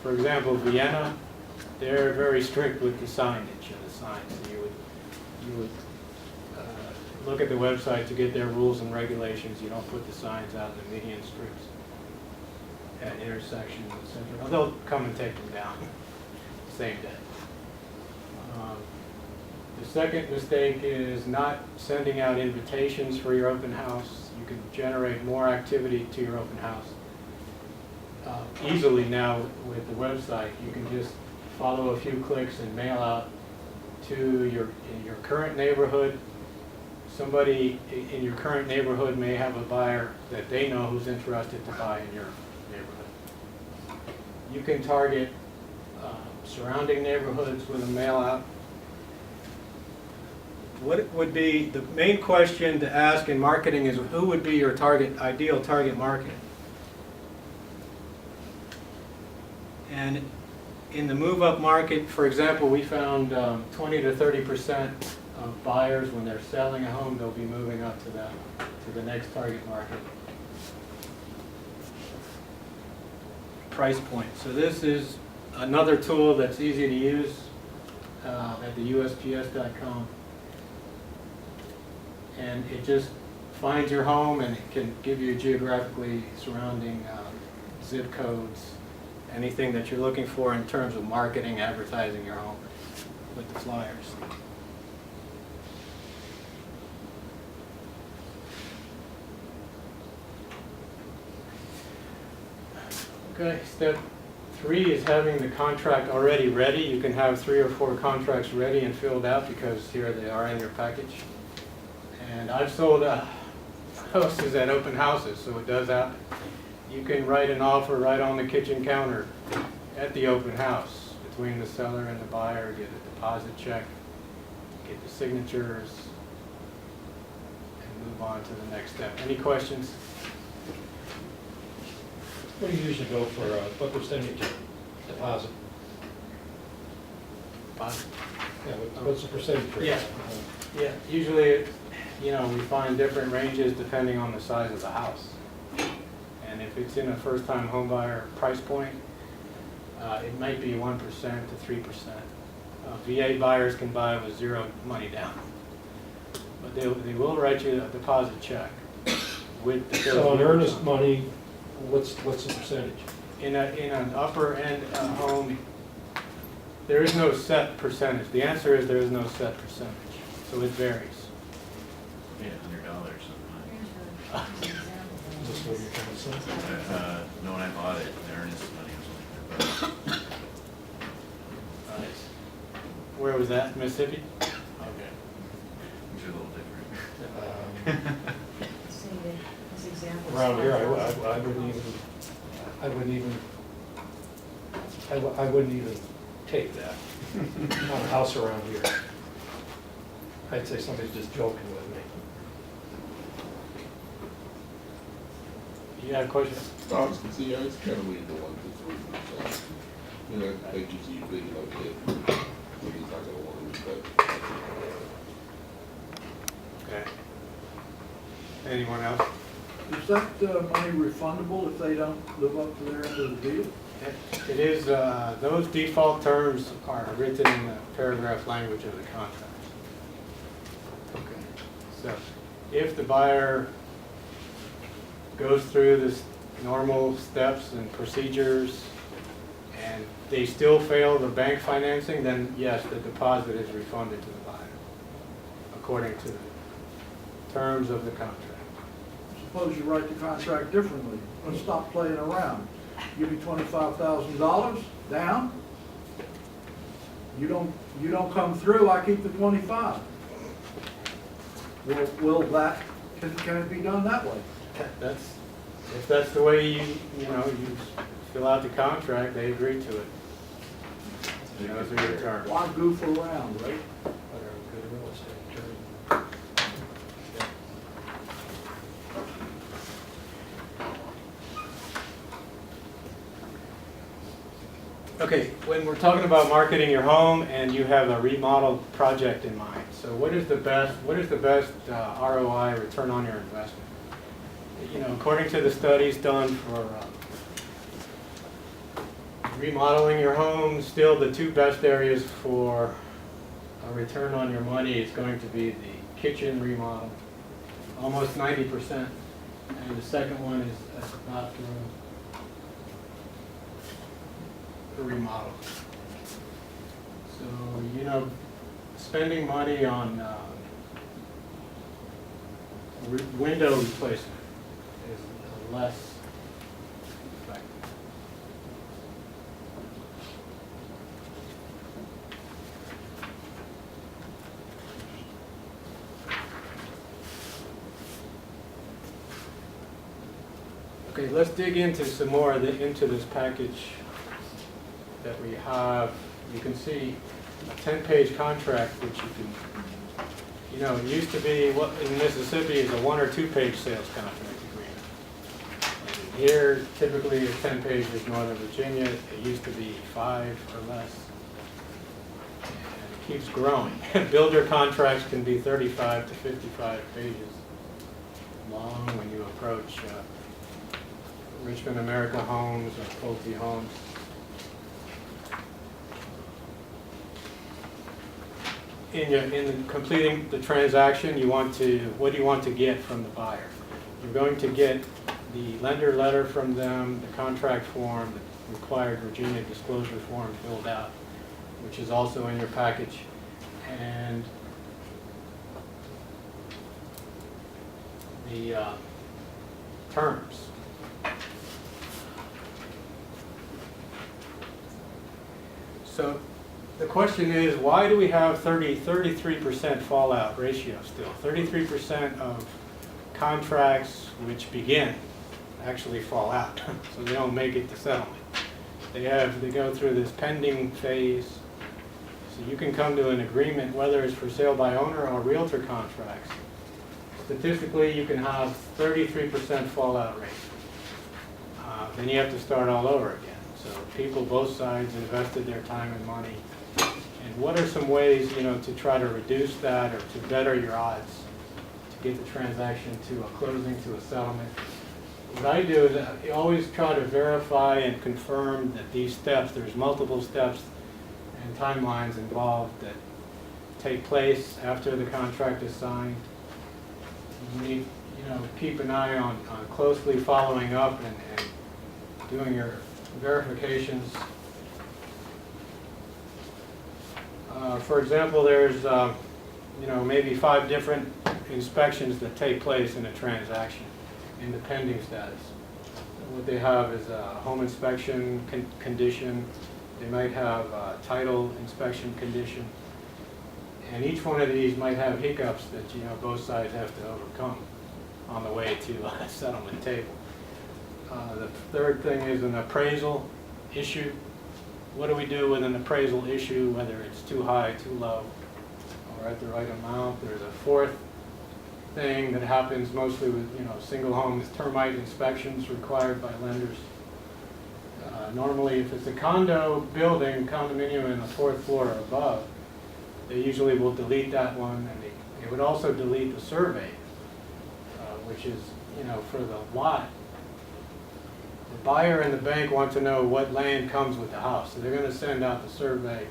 For example, Vienna, they're very strict with the signage and the signs. So you would look at the website to get their rules and regulations. You don't put the signs out in the median strips at intersections, etc. They'll come and take them down the same day. The second mistake is not sending out invitations for your open house. You can generate more activity to your open house easily now with the website. You can just follow a few clicks and mail out to your current neighborhood. Somebody in your current neighborhood may have a buyer that they know who's interested to buy in your neighborhood. You can target surrounding neighborhoods with a mail out. What would be the main question to ask in marketing is who would be your ideal target market? And in the move-up market, for example, we found 20 to 30% of buyers, when they're selling a home, they'll be moving up to the next target market price point. So this is another tool that's easy to use at the USPS.com. And it just finds your home, and it can give you geographically surrounding zip codes, anything that you're looking for in terms of marketing, advertising your home with the flyers. Okay, step 3 is having the contract already ready. You can have 3 or 4 contracts ready and filled out because here they are in your package. And I've sold houses at open houses, so it does happen. You can write an offer right on the kitchen counter at the open house between the seller and the buyer, get a deposit check, get the signatures, and move on to the next step. Any questions? What do you usually go for, what percentage deposit? Deposit? Yeah, what's the percentage rate? Yeah. Yeah, usually, you know, we find different ranges depending on the size of the house. And if it's in a first-time home buyer price point, it might be 1% to 3%. VA buyers can buy with 0 money down. But they will write you a deposit check with the So on earnest money, what's the percentage? In an upper end home, there is no set percentage. The answer is there is no set percentage, so it varies. Yeah, $100 something. Is this what you're trying to say? No, when I bought it, the earnest money was only $100. Where was that, Mississippi? Okay. Which is a little different. See, this example. Around here, I wouldn't even take that on a house around here. I'd say somebody's just joking with me. You got a question? I was gonna say, I was kind of leaning to 1 to 3%. You know, that gives you a big enough hit. Somebody's not gonna want to lose that. Okay. Anyone else? Is that money refundable if they don't live up to their end of the deal? It is, those default terms are written in the paragraph language of the contract. Okay. So if the buyer goes through this normal steps and procedures and they still fail the bank financing, then yes, the deposit is refunded to the buyer according to the terms of the contract. Suppose you write the contract differently. Let's stop playing around. Give me $25,000 down. You don't come through, I keep the 25. Will that, can it be done that way? That's, if that's the way you fill out the contract, they agree to it. Those are your terms. Why goof around, right? Whatever, good real estate attorney. Okay, when we're talking about marketing your home and you have a remodel project in mind, so what is the best ROI, return on your investment? You know, according to the studies done for remodeling your home, still the 2 best areas for a return on your money is going to be the kitchen remodel, almost 90%, and the second one is a bathroom remodel. So, you know, spending money on window replacement is less effective. Okay, let's dig into some more into this package that we have. You can see a 10-page contract, which you can, it used to be, what in Mississippi is a 1 or 2-page sales contract agreement. And here, typically, a 10-page is Northern Virginia. It used to be 5 or less. And it keeps growing. Builder contracts can be 35 to 55 pages long when you approach Richmond America Homes or Pulte Homes. In completing the transaction, what do you want to get from the buyer? You're going to get the lender letter from them, the contract form, the required Virginia disclosure form filled out, which is also in your package, and the terms. So the question is, why do we have 33% fallout ratio still? 33% of contracts which begin actually fall out, so they don't make it to settlement. They go through this pending phase. So you can come to an agreement, whether it's for sale by owner or realtor contracts. Statistically, you can have 33% fallout rate. Then you have to start all over again. So people, both sides, invested their time and money. And what are some ways, to try to reduce that or to better your odds to get the transaction to a closing, to a settlement? What I do is I always try to verify and confirm that these steps, there's multiple steps and timelines involved that take place after the contract is signed. You need, keep an eye on closely following up and doing your verifications. For example, there's maybe 5 different inspections that take place in a transaction in the pending status. What they have is a home inspection condition. They might have a title inspection condition. And each one of these might have hiccups that both sides have to overcome on the way to a settlement table. The third thing is an appraisal issue. What do we do with an appraisal issue, whether it's too high, too low, or at the right amount? There's a fourth thing that happens mostly with single homes, termite inspections required by lenders. Normally, if it's a condo building, condominium in the 4th floor or above, they usually will delete that one, and they would also delete the survey, which is for the lot. The buyer and the bank want to know what land comes with the house, so they're going to send out the survey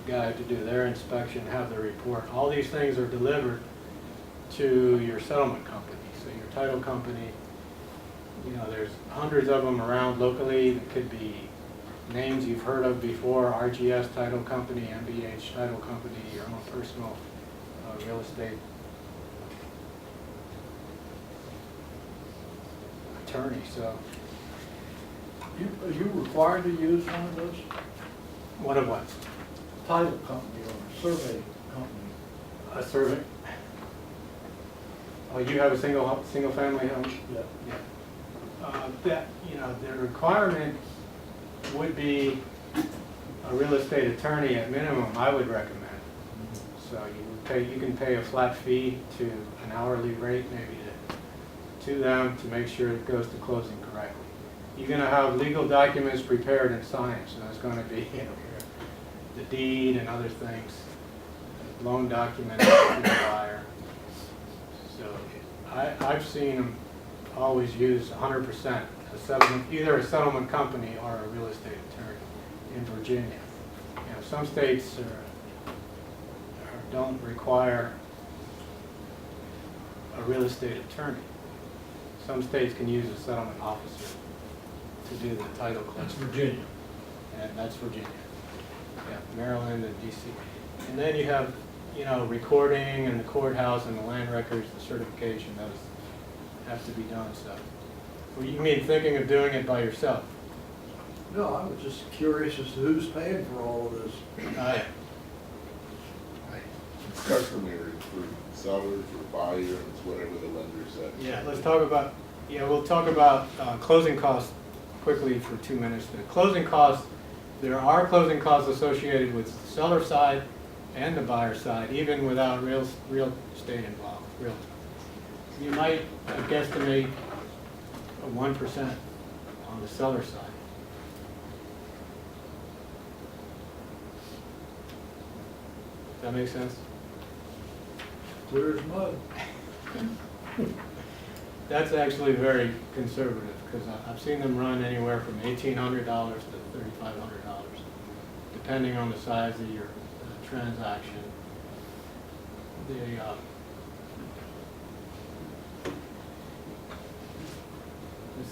guy to do their inspection, have the report. All these things are delivered to your settlement company, so your title company. There's hundreds of them around locally. It could be names you've heard of before: RGS Title Company, MBH Title Company, your own personal real estate attorney. So, Are you required to use one of those? what of what? Title company or survey company? A survey. Oh, you have a single family home? Yeah. Yeah. The requirement would be a real estate attorney at minimum, I would recommend. So you can pay a flat fee to an hourly rate maybe to them to make sure it goes to closing correctly. You're going to have legal documents prepared and signed, so there's going to be the deed and other things, loan documents to the buyer. So I've seen them always use 100% either a settlement company or a real estate attorney in Virginia. Some states don't require a real estate attorney. Some states can use a settlement officer to do the title closing. That's Virginia. And that's Virginia. Yeah, Maryland and DC. And then you have, recording and the courthouse and the land records, the certification, those have to be done. So, well, you mean thinking of doing it by yourself? No, I was just curious as to who's paying for all of this. Yeah. It's customary for sellers or buyers, whatever the lender said. Yeah, let's talk about, we'll talk about closing costs quickly for 2 minutes. The closing costs, there are closing costs associated with the seller side and the buyer side, even without real estate involved. You might guesstimate a 1% on the seller side. Does that make sense? Clear as mud. That's actually very conservative, because I've seen them run anywhere from $1,800 to $3,500, depending on the size of your transaction. The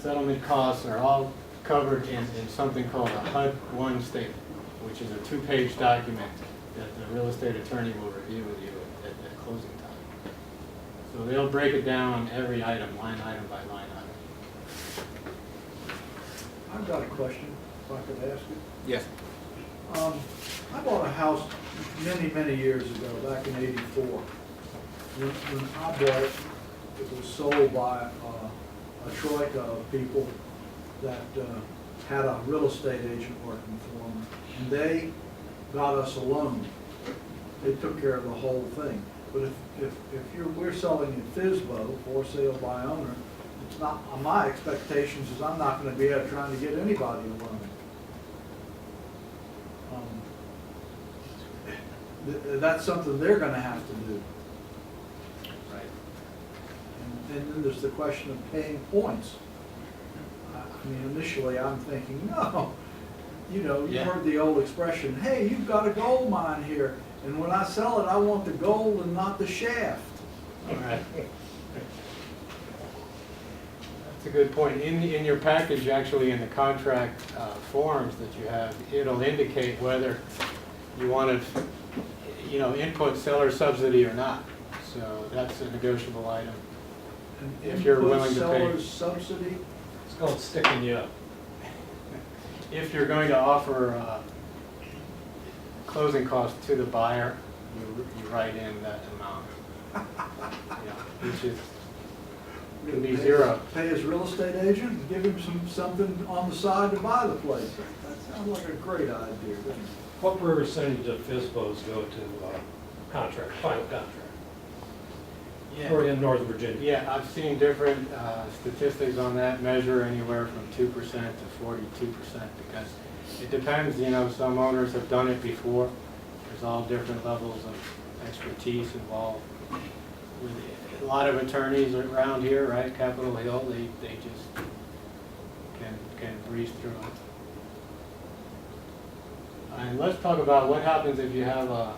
settlement costs are all covered in something called a HUD-1 statement, which is a 2-page document that the real estate attorney will review with you at closing time. So they'll break it down every item, line item by line item. I've got a question, if I could ask it. Yes. I bought a house many, many years ago, back in '84. When I bought it, it was sold by a troika of people that had a real estate agent working for them. And they got us a loan. They took care of the whole thing. But we're selling in FSBO, for sale by owner, it's not, my expectations is I'm not gonna be out trying to get anybody a loan. That's something they're gonna have to do. Right. And then there's the question of paying points. I mean, initially I'm thinking, no, you know, you've Yeah. heard the old expression, hey, you've got a gold mine here, and when I sell it, I want the gold and not the shaft. All right. That's a good point. In your package, actually, in the contract forms that you have, it'll indicate whether you want to, you know, input seller subsidy or not. So that's a negotiable item. And If you're input willing to pay. seller's subsidy, It's called sticking you up. If you're going to offer closing costs to the buyer, you write in that amount. Yeah, which is, could be zero. pay his real estate agent and give him something on the side to buy the place. That sounds like a great idea, doesn't it? What percentage of FSBOs go to contract, final contract? Or in Northern Virginia? Yeah, I've seen different statistics on that, measure anywhere from 2% to 42%, because it depends, you know, some owners have done it before. There's all different levels of expertise involved. With a lot of attorneys around here, right, Capitol Hill, they just can breeze through it. And let's talk about what happens if you have a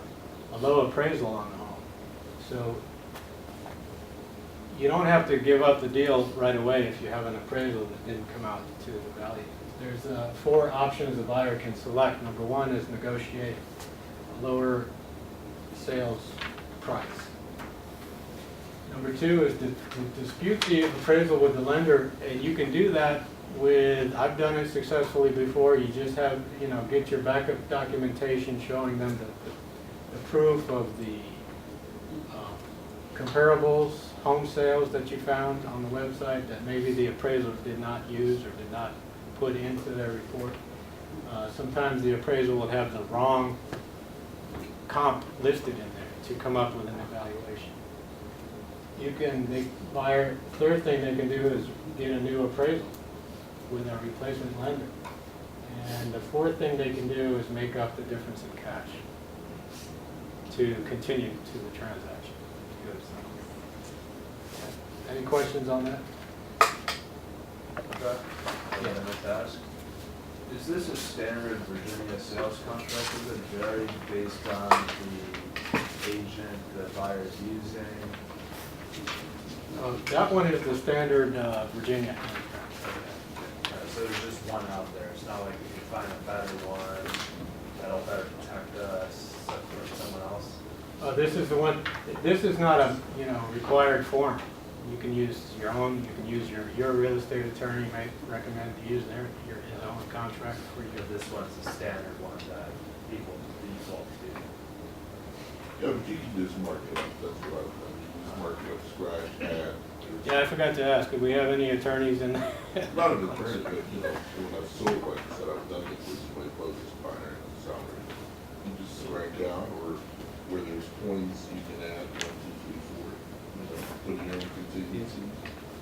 low appraisal on the home. So you don't have to give up the deal right away if you have an appraisal that didn't come out to the value. There's 4 options the buyer can select. Number 1 is negotiate a lower sales price. Number 2 is to dispute the appraisal with the lender, and you can do that with, I've done it successfully before. You just have, you know, get your backup documentation showing them the proof of the comparables, home sales that you found on the website that maybe the appraisal did not use or did not put into their report. Sometimes the appraisal will have the wrong comp listed in there to come up with an evaluation. You can, the buyer, third thing they can do is get a new appraisal with a replacement lender. And the fourth thing they can do is make up the difference in cash to continue to the transaction. Good. Any questions on that? Okay. Yeah, I meant to ask. Is this a standard Virginia sales contract? Is it vary based on the agent the buyer is using? That one is the standard Virginia. So there's just one out there. It's not like we can find a better one that'll better protect us or someone else. This is the one. This is not a required form. You can use your own. You can use your real estate attorney might recommend to use his own contract for you. This one's the standard one that people default to. Yeah, but you can just mark it up, that's what I was thinking, just mark it up, scratch, add. Yeah, I forgot to ask. Do we have any attorneys in? Not an attorney, but, you know, when I've sold, like I said, I've done it this way, closest binary and salary. You just write down, or where there's points, you can add 1, 2, 3, 4, you know, put in your own contingencies.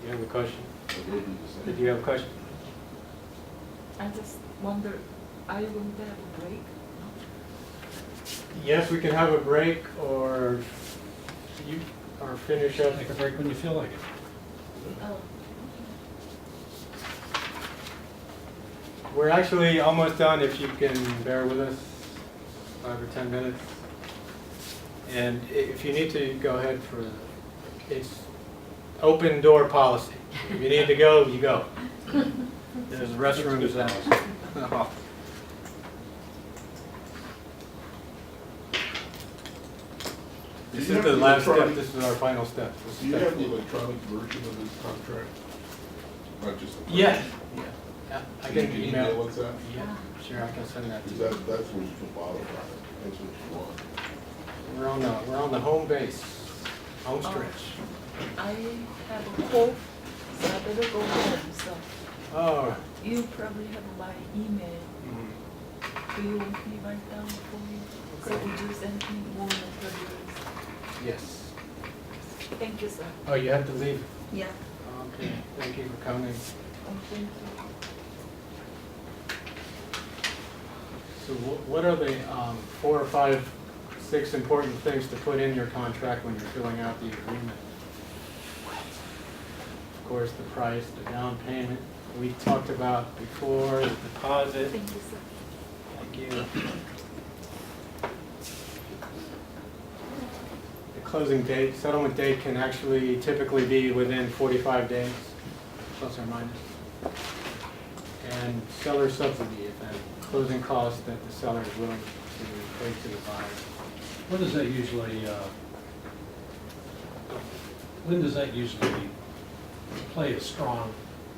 You have a question? And they'll do the same. Did you have a question? I just wonder, are you going to have a break? Yes, we can have a break, or you or finish up. Take a break when you feel like it. Oh. We're actually almost done, if you can bear with us 5 or 10 minutes. And if you need to, go ahead for, it's open door policy. If you need to go, you go. There's restrooms out. This is the last step, this is our final step. Do you have the electronic version of this contract? Not just the. Yeah. Yeah. I You can email. what's that? Yeah, sure, I can send that to Because you. that's where you can modify it, that's what you want. We're on the home base, home stretch. I have a call, so I better go home, so Oh, you probably have my email. mm, Do you want me right down for you? So would you send me more materials? yes. Thank you, sir. Oh, you have to leave? Yeah. Okay, thank you for coming. Oh, thank you. So what are the 4 or 5, 6 important things to put in your contract when you're filling out the agreement? Of course, the price, the down payment, we talked about before, the deposit. Thank you, sir. Thank you. The closing date, settlement date can actually typically be within 45 days, plus or minus. And seller subsidy, if any, closing costs that the seller is willing to pay to the buyer. When does that usually, play a strong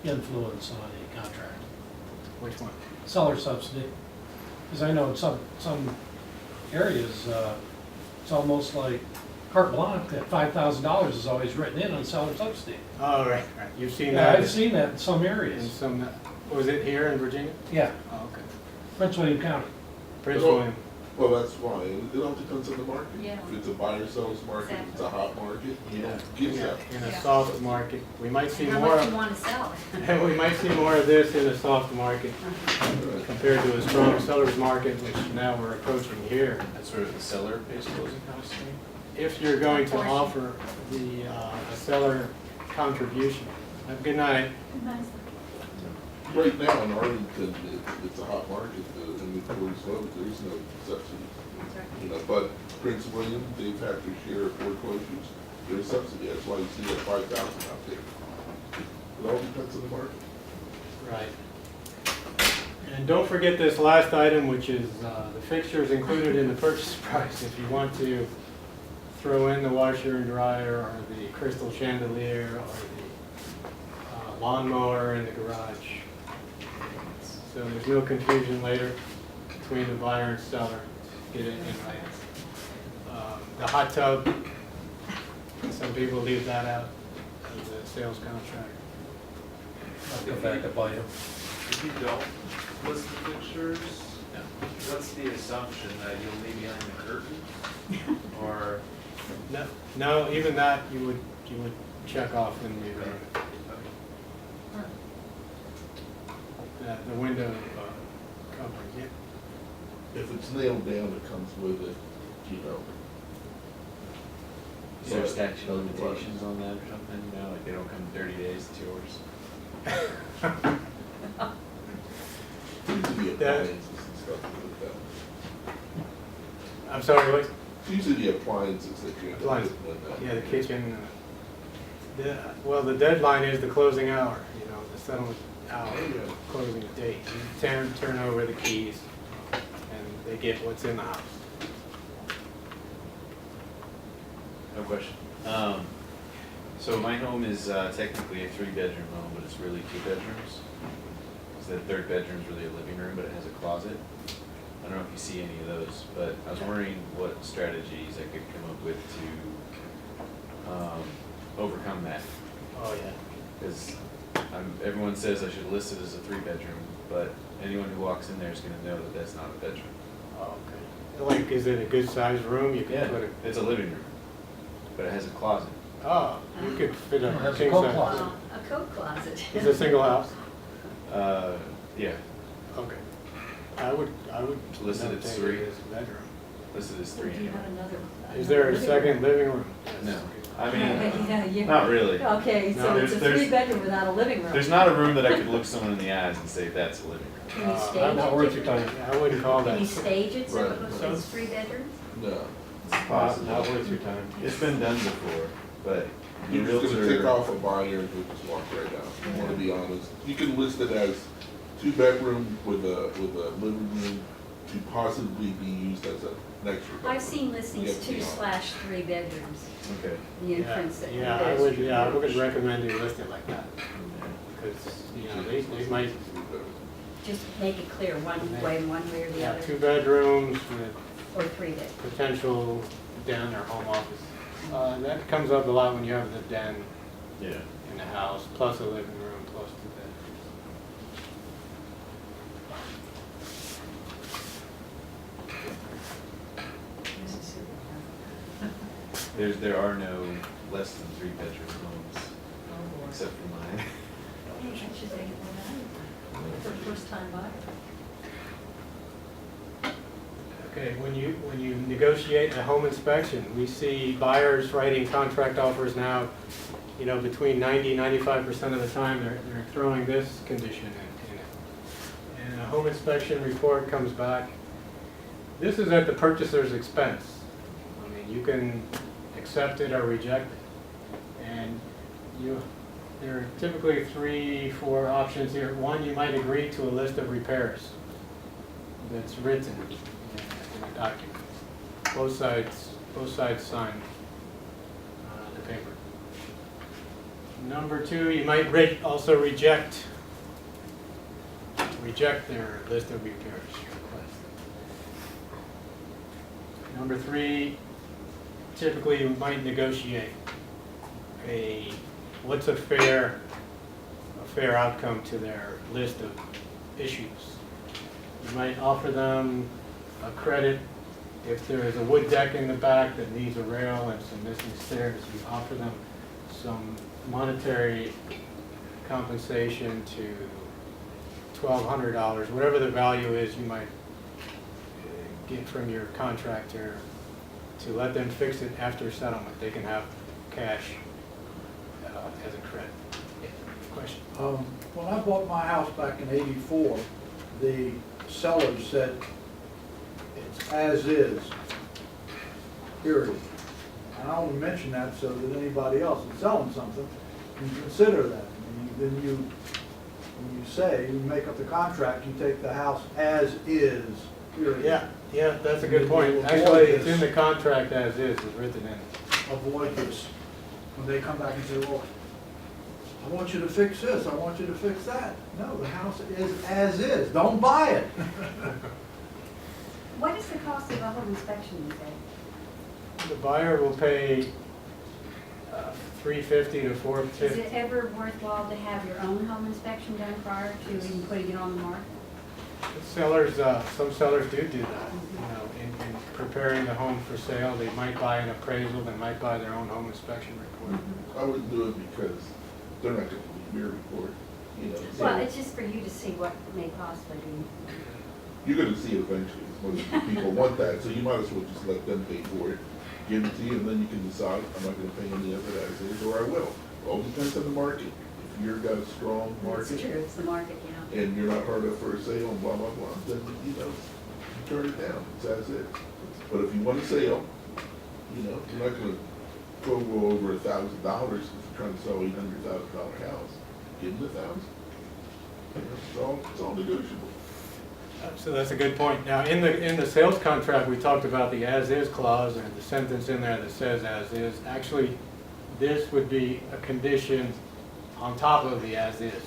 influence on a contract? Which one? Seller subsidy? Because I know in some areas, it's almost like carte blanche, that $5,000 is always written in on seller subsidy. Oh, right, right. You've seen Yeah, that I've seen that in some in areas. some, was it here in Virginia? Yeah, Oh, okay. Prince William County. Prince Well, William. Well, that's why, it all depends on the market. Yeah. If it's a buyer-seller's market, if it's a hot market, you don't give Yeah, that. in a Yeah. soft market. We might see And how more, much you want to sell. we might see more of this in a soft market Right. compared to a strong seller's market, which now we're approaching here. That's where the seller pays closing costs, you mean? If you're going to Portion. offer the, a seller contribution. Have a good night. Right now in Arlington, it's a hot market, the inventory's low, there's no subsidy. You know, but Prince William, they've had their share of foreclosures, there's subsidy, that's why you see that 5,000 out there. It all depends on the market. Right. And don't forget this last item, which is the fixtures included in the purchase price. If you want to throw in the washer and dryer, or the crystal chandelier, or the lawnmower in the garage. So there's no confusion later between the buyer and seller. Get it in writing. The hot tub, some people leave that out of the sales contract. I'll go back to bite them. If you don't list the fixtures, what's the assumption that you'll leave behind the curtain? Or, No, even that you would check off in the agreement. That the window covering, yeah. If it's nailed down, it comes with it, you know. Is there a statute of limitations on that or something, you know, like they don't come 30 days, it's yours? Usually the That- appliances and stuff like that. I'm sorry, what? It's usually the appliances that you have to Appliance. put in that. Yeah, the kitchen. Well, the deadline is the closing hour, you know, the settlement hour, Yeah. closing date. You turn over the keys, and they get what's in the house. No question. So my home is technically a 3-bedroom home, but it's really 2 bedrooms. So the third bedroom is really a living room, but it has a closet. I don't know if you see any of those, but I was wondering what strategies I could come up with to overcome that. Oh, yeah. Because everyone says I should list it as a 3-bedroom, but anyone who walks in there is going to know that that's not a bedroom. Oh, okay. Like, is it a good sized room? You can put a, It's a living room, but it has a closet. oh, you could fit a It has a king coat size. closet. A coat closet. It's a single house? Yeah, Okay. I would Listed notate as 3. it as a bedroom. listed as Or 3 do you anyway. have another? Is there a living second living room? No, I Yeah, mean, you- not really. Okay, No, so it's a there's- 3-bedroom without a living room. There's not a room that I could look someone in the eyes and say that's a living room. Can you stage Not it worth your time. differently? I wouldn't call that. Can you stage it so Right. it looks So- like it's 3 bedrooms? No. Not worth your time. It's been done before, but the You're just gonna take realtor, off a buyer and he'll just walk right out. I wanna be honest. You can list it as 2-bedroom with a living room to possibly be used as an extra bedroom. I've seen listings Yeah, beyond. 2/3 bedrooms, Okay. the entrance that. Yeah, I would recommend you list it like that, because, you know, they might, Just make it clear, one way or the yeah, other, 2 bedrooms with or 3 bedrooms. potential den or home office. That comes up a lot when you have the den Yeah. in the house, plus a living room, plus 2 bedrooms. There are no less than 3 bedroom homes, Oh, except for mine. Hey, I should take it for a first time buyer. Okay, when you negotiate a home inspection, we see buyers writing contract offers now, you know, between 90-95% of the time, they're throwing this condition in it. And a home inspection report comes back. This is at the purchaser's expense. I mean, you can accept it or reject it. And there are typically 3-4 options here. One, you might agree to a list of repairs that's written in a document. Both sides sign the paper. Number 2, you might also reject their list of repairs request. Number 3, typically you might negotiate what's a fair outcome to their list of issues. You might offer them a credit if there is a wood deck in the back that needs a rail and some missing stairs. You offer them some monetary compensation to $1,200, whatever the value is you might get from your contractor, to let them fix it after settlement. They can have cash as a credit. Yeah, question? When I bought my house back in '84, the seller said it's as is, period. And I only mention that so that anybody else is selling something can consider that. And then when you say, you make up the contract, you take the house as is, period. Yeah, that's a good point. Avoid Actually, it's this. in the contract as is, it's written in. Avoid this. When they come back and say, well, I want you to fix this, I want you to fix that. No, the house is as is, don't buy it. What is the cost of a home inspection, you say? The buyer will pay $350 to Is $450. it ever worthwhile to have your own home inspection done prior to even putting it on the market? Sellers, some sellers do that. You know, in preparing the home for sale, they might buy an appraisal, they might buy their own home inspection report. I wouldn't do it because they're not gonna believe your report, you know. so Well, it's just for you to see what may possibly be. You're gonna see it eventually, most people want that, so you might as well just let them pay for it, give it to you, and then you can decide, I'm not gonna pay any of it as is, or I will. All depends on the market. If you've got a strong It's market, true, it's the market, you know. and you're not hard up for a sale, and blah, blah, blah, then, you know, you turn it down, it's as is. But if you want a sale, you know, you're not gonna go over $1,000 if you're trying to sell $800,000 house. Give them $1,000. You know, it's all negotiable. So that's a good point. Now, in the sales contract, we talked about the as-is clause, or the sentence in there that says as-is. Actually, this would be a condition on top of the as-is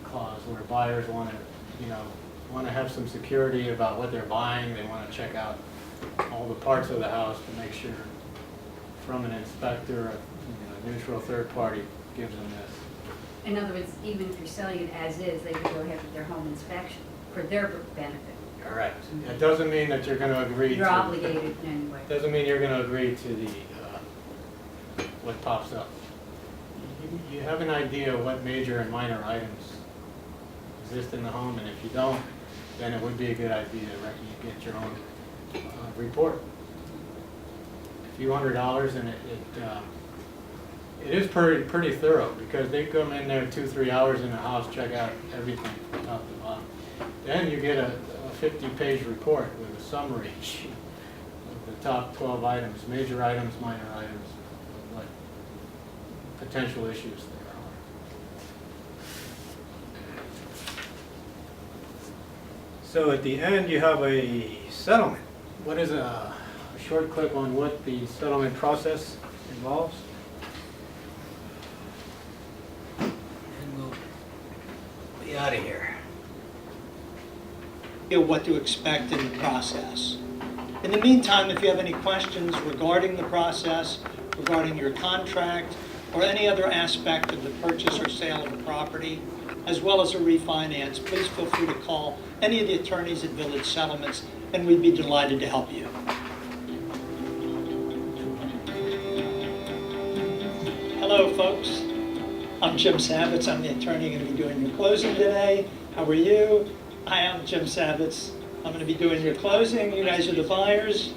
clause, where buyers want to have some security about what they're buying. They want to check out all the parts of the house to make sure from an inspector, a neutral third party gives them this. In other words, even if you're selling it as is, they could go ahead with their home inspection for their benefit. Correct. It doesn't mean that you're going to agree to. You're obligated in any way. Doesn't mean you're going to agree to the, what pops up. You have an idea of what major and minor items exist in the home, and if you don't, then it would be a good idea to get your own report. A few $100s, and it is pretty thorough, because they come in there 2-3 hours in the house, check out everything from top to bottom. Then you get a 50-page report with a summary of the top 12 items, major items, minor items, what potential issues there are. So at the end, you have a settlement. What is a short clip on what the settlement process involves? And we'll be out of here. What to expect in the process. In the meantime, if you have any questions regarding the process, regarding your contract, or any other aspect of the purchase or sale of a property, as well as a refinance, please feel free to call any of the attorneys at Village Settlements, and we'd be delighted to help you. Hello, folks. I'm Jim Savitz. I'm the attorney going to be doing your closing today. How are you? Hi, I'm Jim Savitz. I'm going to be doing your closing. You guys are the buyers.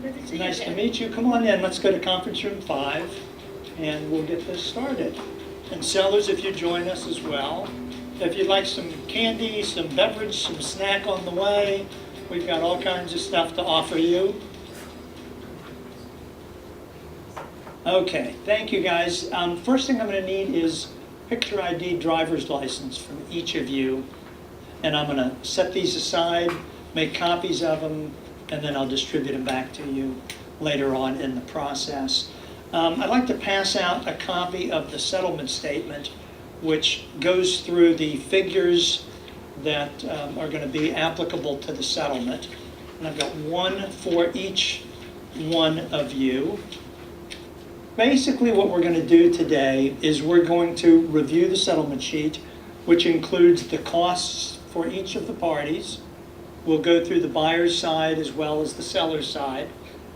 It's nice to meet you. Come on in. Let's go to conference room 5, and we'll get this started. And sellers, if you join us as well. If you'd like some candy, some beverage, some snack on the way, we've got all kinds of stuff to offer you. Okay, thank you guys. First thing I'm going to need is picture ID driver's license from each of you. And I'm going to set these aside, make copies of them, and then I'll distribute them back to you later on in the process. I'd like to pass out a copy of the settlement statement, which goes through the figures that are going to be applicable to the settlement. And I've got one for each one of you. Basically, what we're going to do today is we're going to review the settlement sheet, which includes the costs for each of the parties. We'll go through the buyer's side as well as the seller's side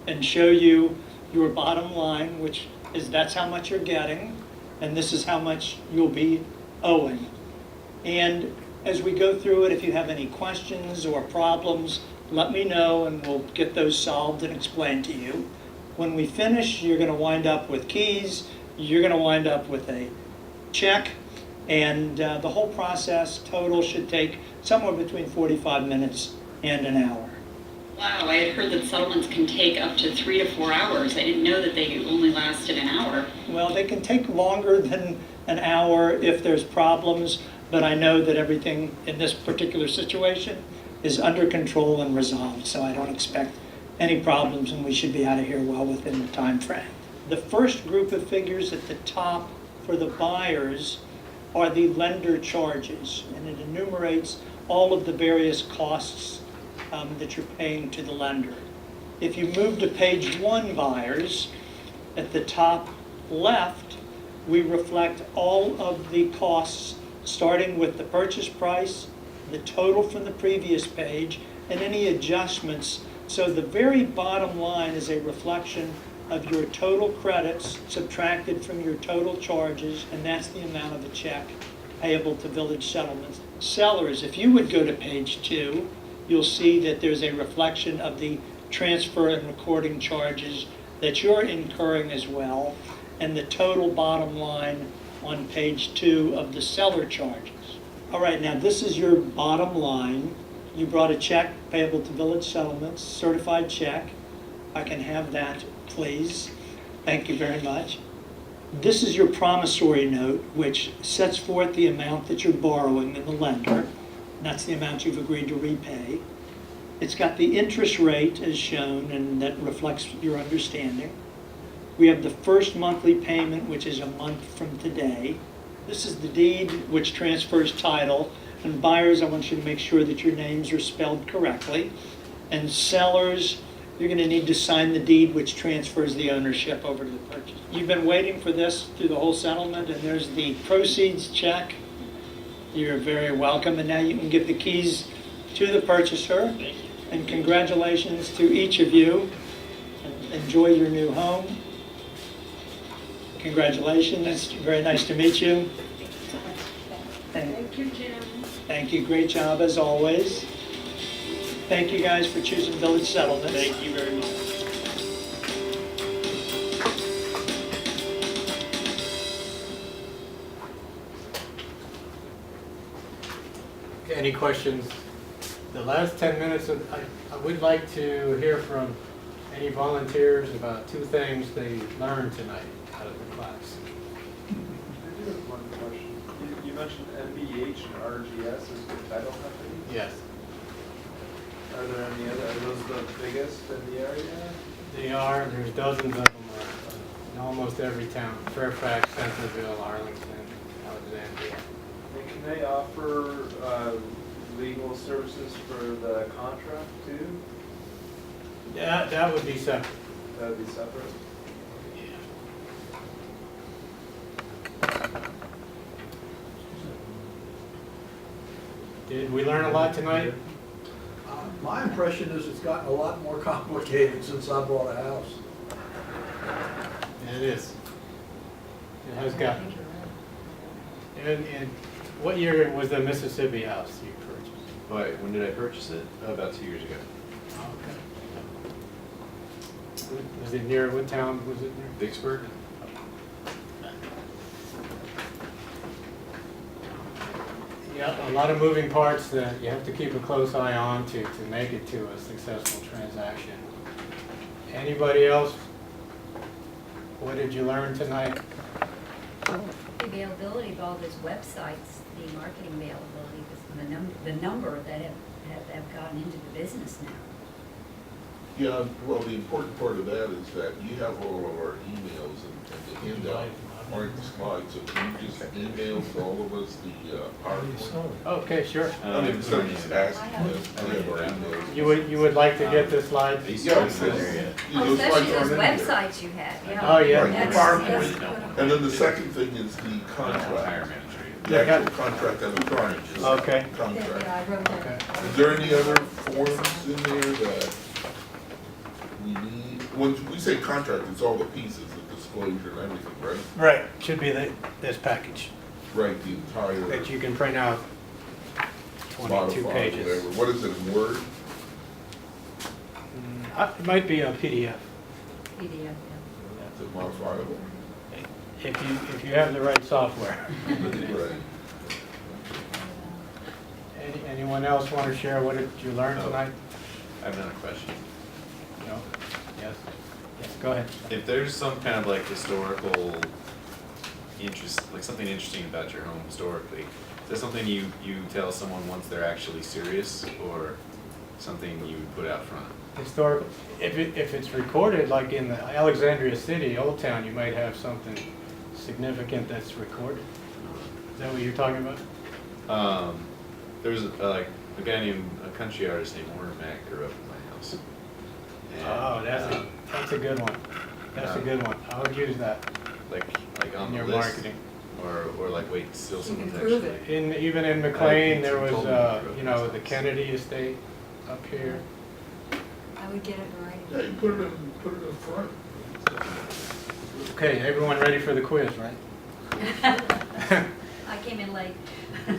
and show you your bottom line, which is that's how much you're getting, and this is how much you'll be owing. And as we go through it, if you have any questions or problems, let me know and we'll get those solved and explained to you. When we finish, you're going to wind up with keys, you're going to wind up with a check, and the whole process total should take somewhere between 45 minutes and an hour. Wow, I had heard that settlements can take up to 3 to 4 hours. I didn't know that they only lasted an hour. Well, they can take longer than an hour if there's problems, but I know that everything in this particular situation is under control and resolved, so I don't expect any problems, and we should be out of here well within the time frame. The first group of figures at the top for the buyers are the lender charges, and it enumerates all of the various costs that you're paying to the lender. If you move to page 1, buyers, at the top left, we reflect all of the costs, starting with the purchase price, the total from the previous page, and any adjustments. So the very bottom line is a reflection of your total credits subtracted from your total charges, and that's the amount of the check payable to Village Settlements. Sellers, if you would go to page 2, you'll see that there's a reflection of the transfer and recording charges that you're incurring as well, and the total bottom line on page 2 of the seller charges. All right, now this is your bottom line. You brought a check payable to Village Settlements, certified check. I can have that, please. Thank you very much. This is your promissory note, which sets forth the amount that you're borrowing in the lender. And that's the amount you've agreed to repay. It's got the interest rate as shown, and that reflects your understanding. We have the first monthly payment, which is a month from today. This is the deed which transfers title. And buyers, I want you to make sure that your names are spelled correctly. And sellers, you're going to need to sign the deed which transfers the ownership over to the purchaser. You've been waiting for this through the whole settlement, and there's the proceeds check. You're very welcome, and now you can give the keys to the purchaser. And congratulations to each of you. And enjoy your new home. Congratulations. It's very nice to meet you. Thank you, Jim. Thank you. Great job as always. Thank you guys for choosing Village Settlements. Thank you very much. Okay, any questions? The last 10 minutes, I would like to hear from any volunteers about 2 things they learned tonight out of the class. I do have one question. You mentioned NBH and RGS as the title company. Yes. there any other, are those the biggest in the area? They are, there's dozens of them in almost every town, Fairfax, Centerville, Arlington, Alexandria. And can they offer legal services for the contract too? Yeah, that would be separate. That would be separate? Did we learn a lot tonight? My impression is it's gotten a lot more complicated since I bought a house. It is. It has I gotten. think you're right. And what year was the Mississippi house you purchased? Wait, when did I purchase it? Oh, about 2 years ago. Okay. Was it near, what town was it near? Vicksburg? Yeah, a lot of moving parts that you have to keep a close eye on to make it to a successful transaction. Anybody else? What did you learn tonight? The availability of all those websites, the marketing availability, the number that have gotten into the business now. Yeah, well, the important part of that is that you have all of our emails and the handout aren't the slides, so can you just email to all of us the PowerPoint? Okay, sure. I mean, instead of just asking them, we have our emails. You would like to get the slide? Yeah, it says, Oh, those slides especially those aren't in there. websites you have, yeah. Oh, yeah. Right, the That's- PowerPoint. that's- And then the second thing is the Hire contract, manager. the actual contract electronic Okay. contract. Yeah, I wrote that. Okay. Is there any other forms in there that we need? When we say contract, it's all the pieces, the disclosure and everything, right? Right, should be this package Right, the entire that you can print out 22 modified, pages. whatever. What is it, in Word? It might be a PDF. PDF, yeah. Is it modifiable? If you have the right software. Right. Anyone else want to share what did you learn tonight? I have another question. No? Yes? Yes, go ahead. If there's some kind of like historical interest, like something interesting about your home historically, is that something you tell someone once they're actually serious, or something you put out front? Historical, if it's recorded, like in the Alexandria City, Old Town, you might have something significant that's recorded. Is that what you're talking about? There's like a guy named, a country artist named Warner Mack grew up in my house. And, Oh, that's a good one. That's a good one. I would use that like on in the your list, marketing. or like wait, still You someone's can prove actually. it. Even in McLean, there was, Told me to grow you know, these the things. Kennedy estate up here. I would get it right. Yeah, you put it in front. Okay, everyone ready for the quiz, right? I came in late.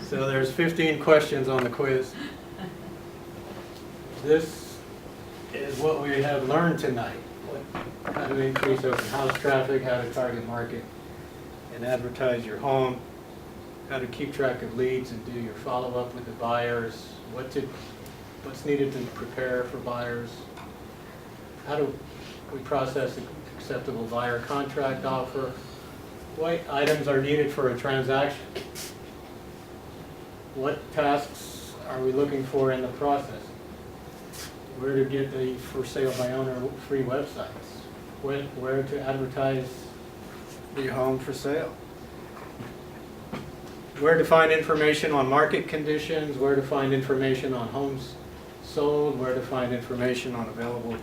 So there's 15 questions on the quiz. This is what we have learned tonight. How to increase open house traffic, how to target market and advertise your home, how to keep track of leads and do your follow-up with the buyers, what's needed to prepare for buyers, how do we process an acceptable buyer contract offer, what items are needed for a transaction, what tasks are we looking for in the process, where to get the for sale by owner free websites, where to advertise your home for sale, where to find information on market conditions, where to find information on homes sold, where to find information on available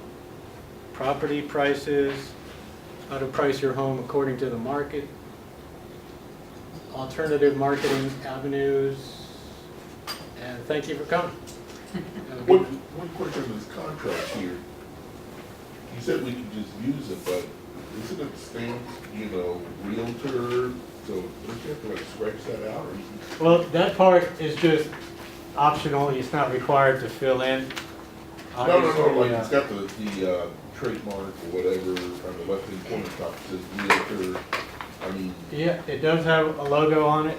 property prices, how to price your home according to the market, alternative marketing avenues, and thank you for coming. One question on this contract here. You said we could just use it, but isn't it stamped, Realtor, so don't you have to like scratch that out or you can? Well, that part is just optional, it's not required to fill in. No, like it's got the trademark or whatever on the left-hand corner top, it says Realtor, I mean, Yeah, it does have a logo on it.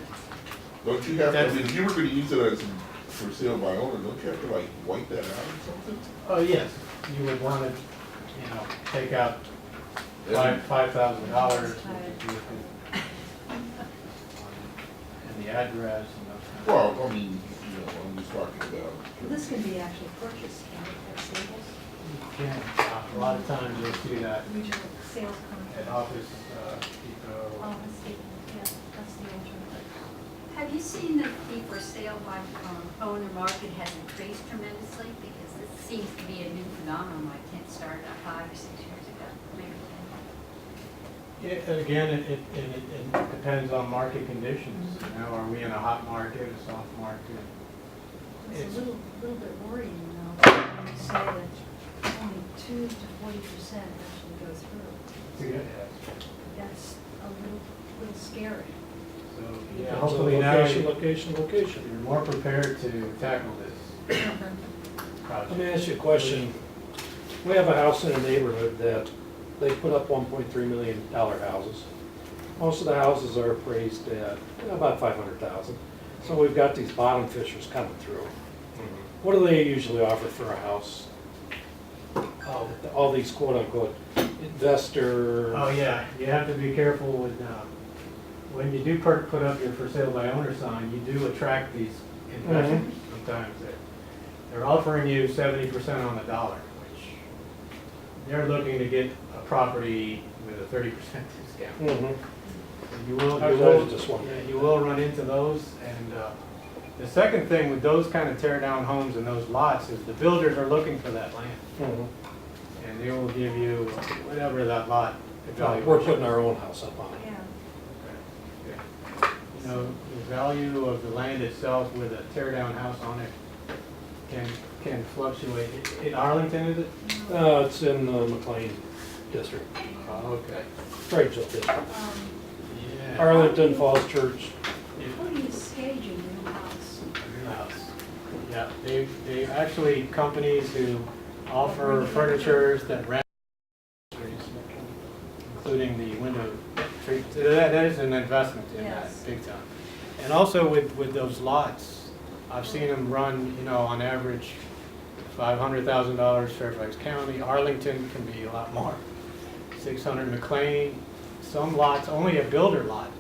don't you have to, That's- if you were gonna use it as for sale by owner, don't you have to like wipe that out or something? Oh, yes, you would want to, take out $5,000. And the address and those kinds of. Well, I mean, I'm just talking about. This can be actually purchased, can't it, at Staples? Yeah, a lot of times you'll see that Regional sales at contract. Office Depot. Oh, that's Staples, yeah, that's the alternative. Have you seen that the for sale by owner market has increased tremendously? Because this seems to be a new phenomenon, like it started 5 or 6 years ago, maybe 10. Yeah, again, it depends on market conditions, you know, are we in a hot market, a soft market? It's a little bit worrying, though, when you say that only 2 to 40% actually go through. Yeah. That's a little scary. So, Yeah, yeah, so hopefully now location, you're location. more prepared to tackle this Let me project. ask you a question. We have a house in a neighborhood that they put up $1.3 million houses. Most of the houses are appraised at about $500,000. So we've got these bottom fishers coming through. What do they usually offer for a house? All these quote unquote investor. Oh, yeah, you have to be careful with, when you do put up your for sale by owner sign, you do attract these investors. Sometimes they're offering you 70% on the dollar, which they're looking to get a property with a 30% discount. Mhm. You will, I you was will, just wondering. yeah, you will run into those, and the second thing with those kind of tear down homes and those lots is the builders are looking for that land, Mhm. and they will give you whatever that lot evaluation. We're putting our own house up on it. Yeah. You know, the value of the land itself with a tear down house on it can fluctuate. In Arlington, is it? It's in the McLean district, Oh, okay. Rachel district. Yeah. Arlington Falls Church. What are you staging in the house? House. Yeah, they actually, companies who offer furnitures that rent, including the window treatment. That is an investment in that, Yes. big time. And also with those lots, I've seen them run, you know, on average, $500,000 Fairfax County. Arlington can be a lot more. 600 McLean. Some lots, only a builder lot,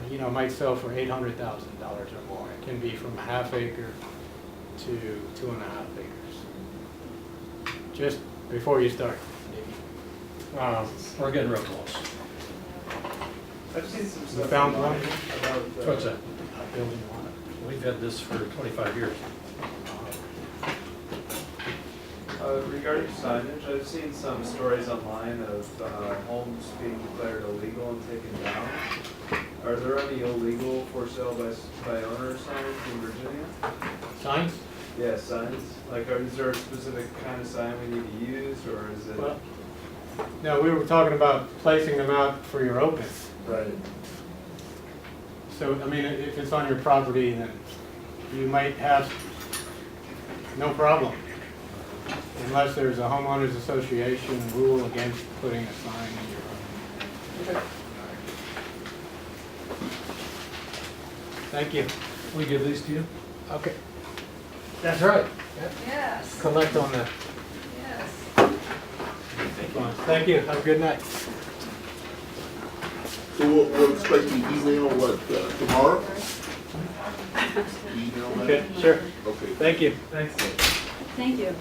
you know, might sell for $800,000 or more. It can be from a half acre to 2.5 acres. Just before you start, maybe. We're getting real close. I've seen some You stuff found online one? about. What's that? A building one. We've had this for 25 years. Regarding signage, I've seen some stories online of homes being declared illegal and taken down. Are there any illegal for sale by owner signs in Virginia? Signs? Yeah, signs. Like, is there a specific kind of sign we need to use, or is it? Well, no, we were talking about placing them out for your open. Right. So, I mean, if it's on your property, then you might have no problem. Unless there's a homeowners association rule against putting a sign in your own. Thank you. We give these to you? Okay. That's right. Yes, Collect on that. yes. Thank you. Have a good night. So we'll expect the email, tomorrow? Email that? Okay, sure. Okay. Thank you. Thanks. Thank you.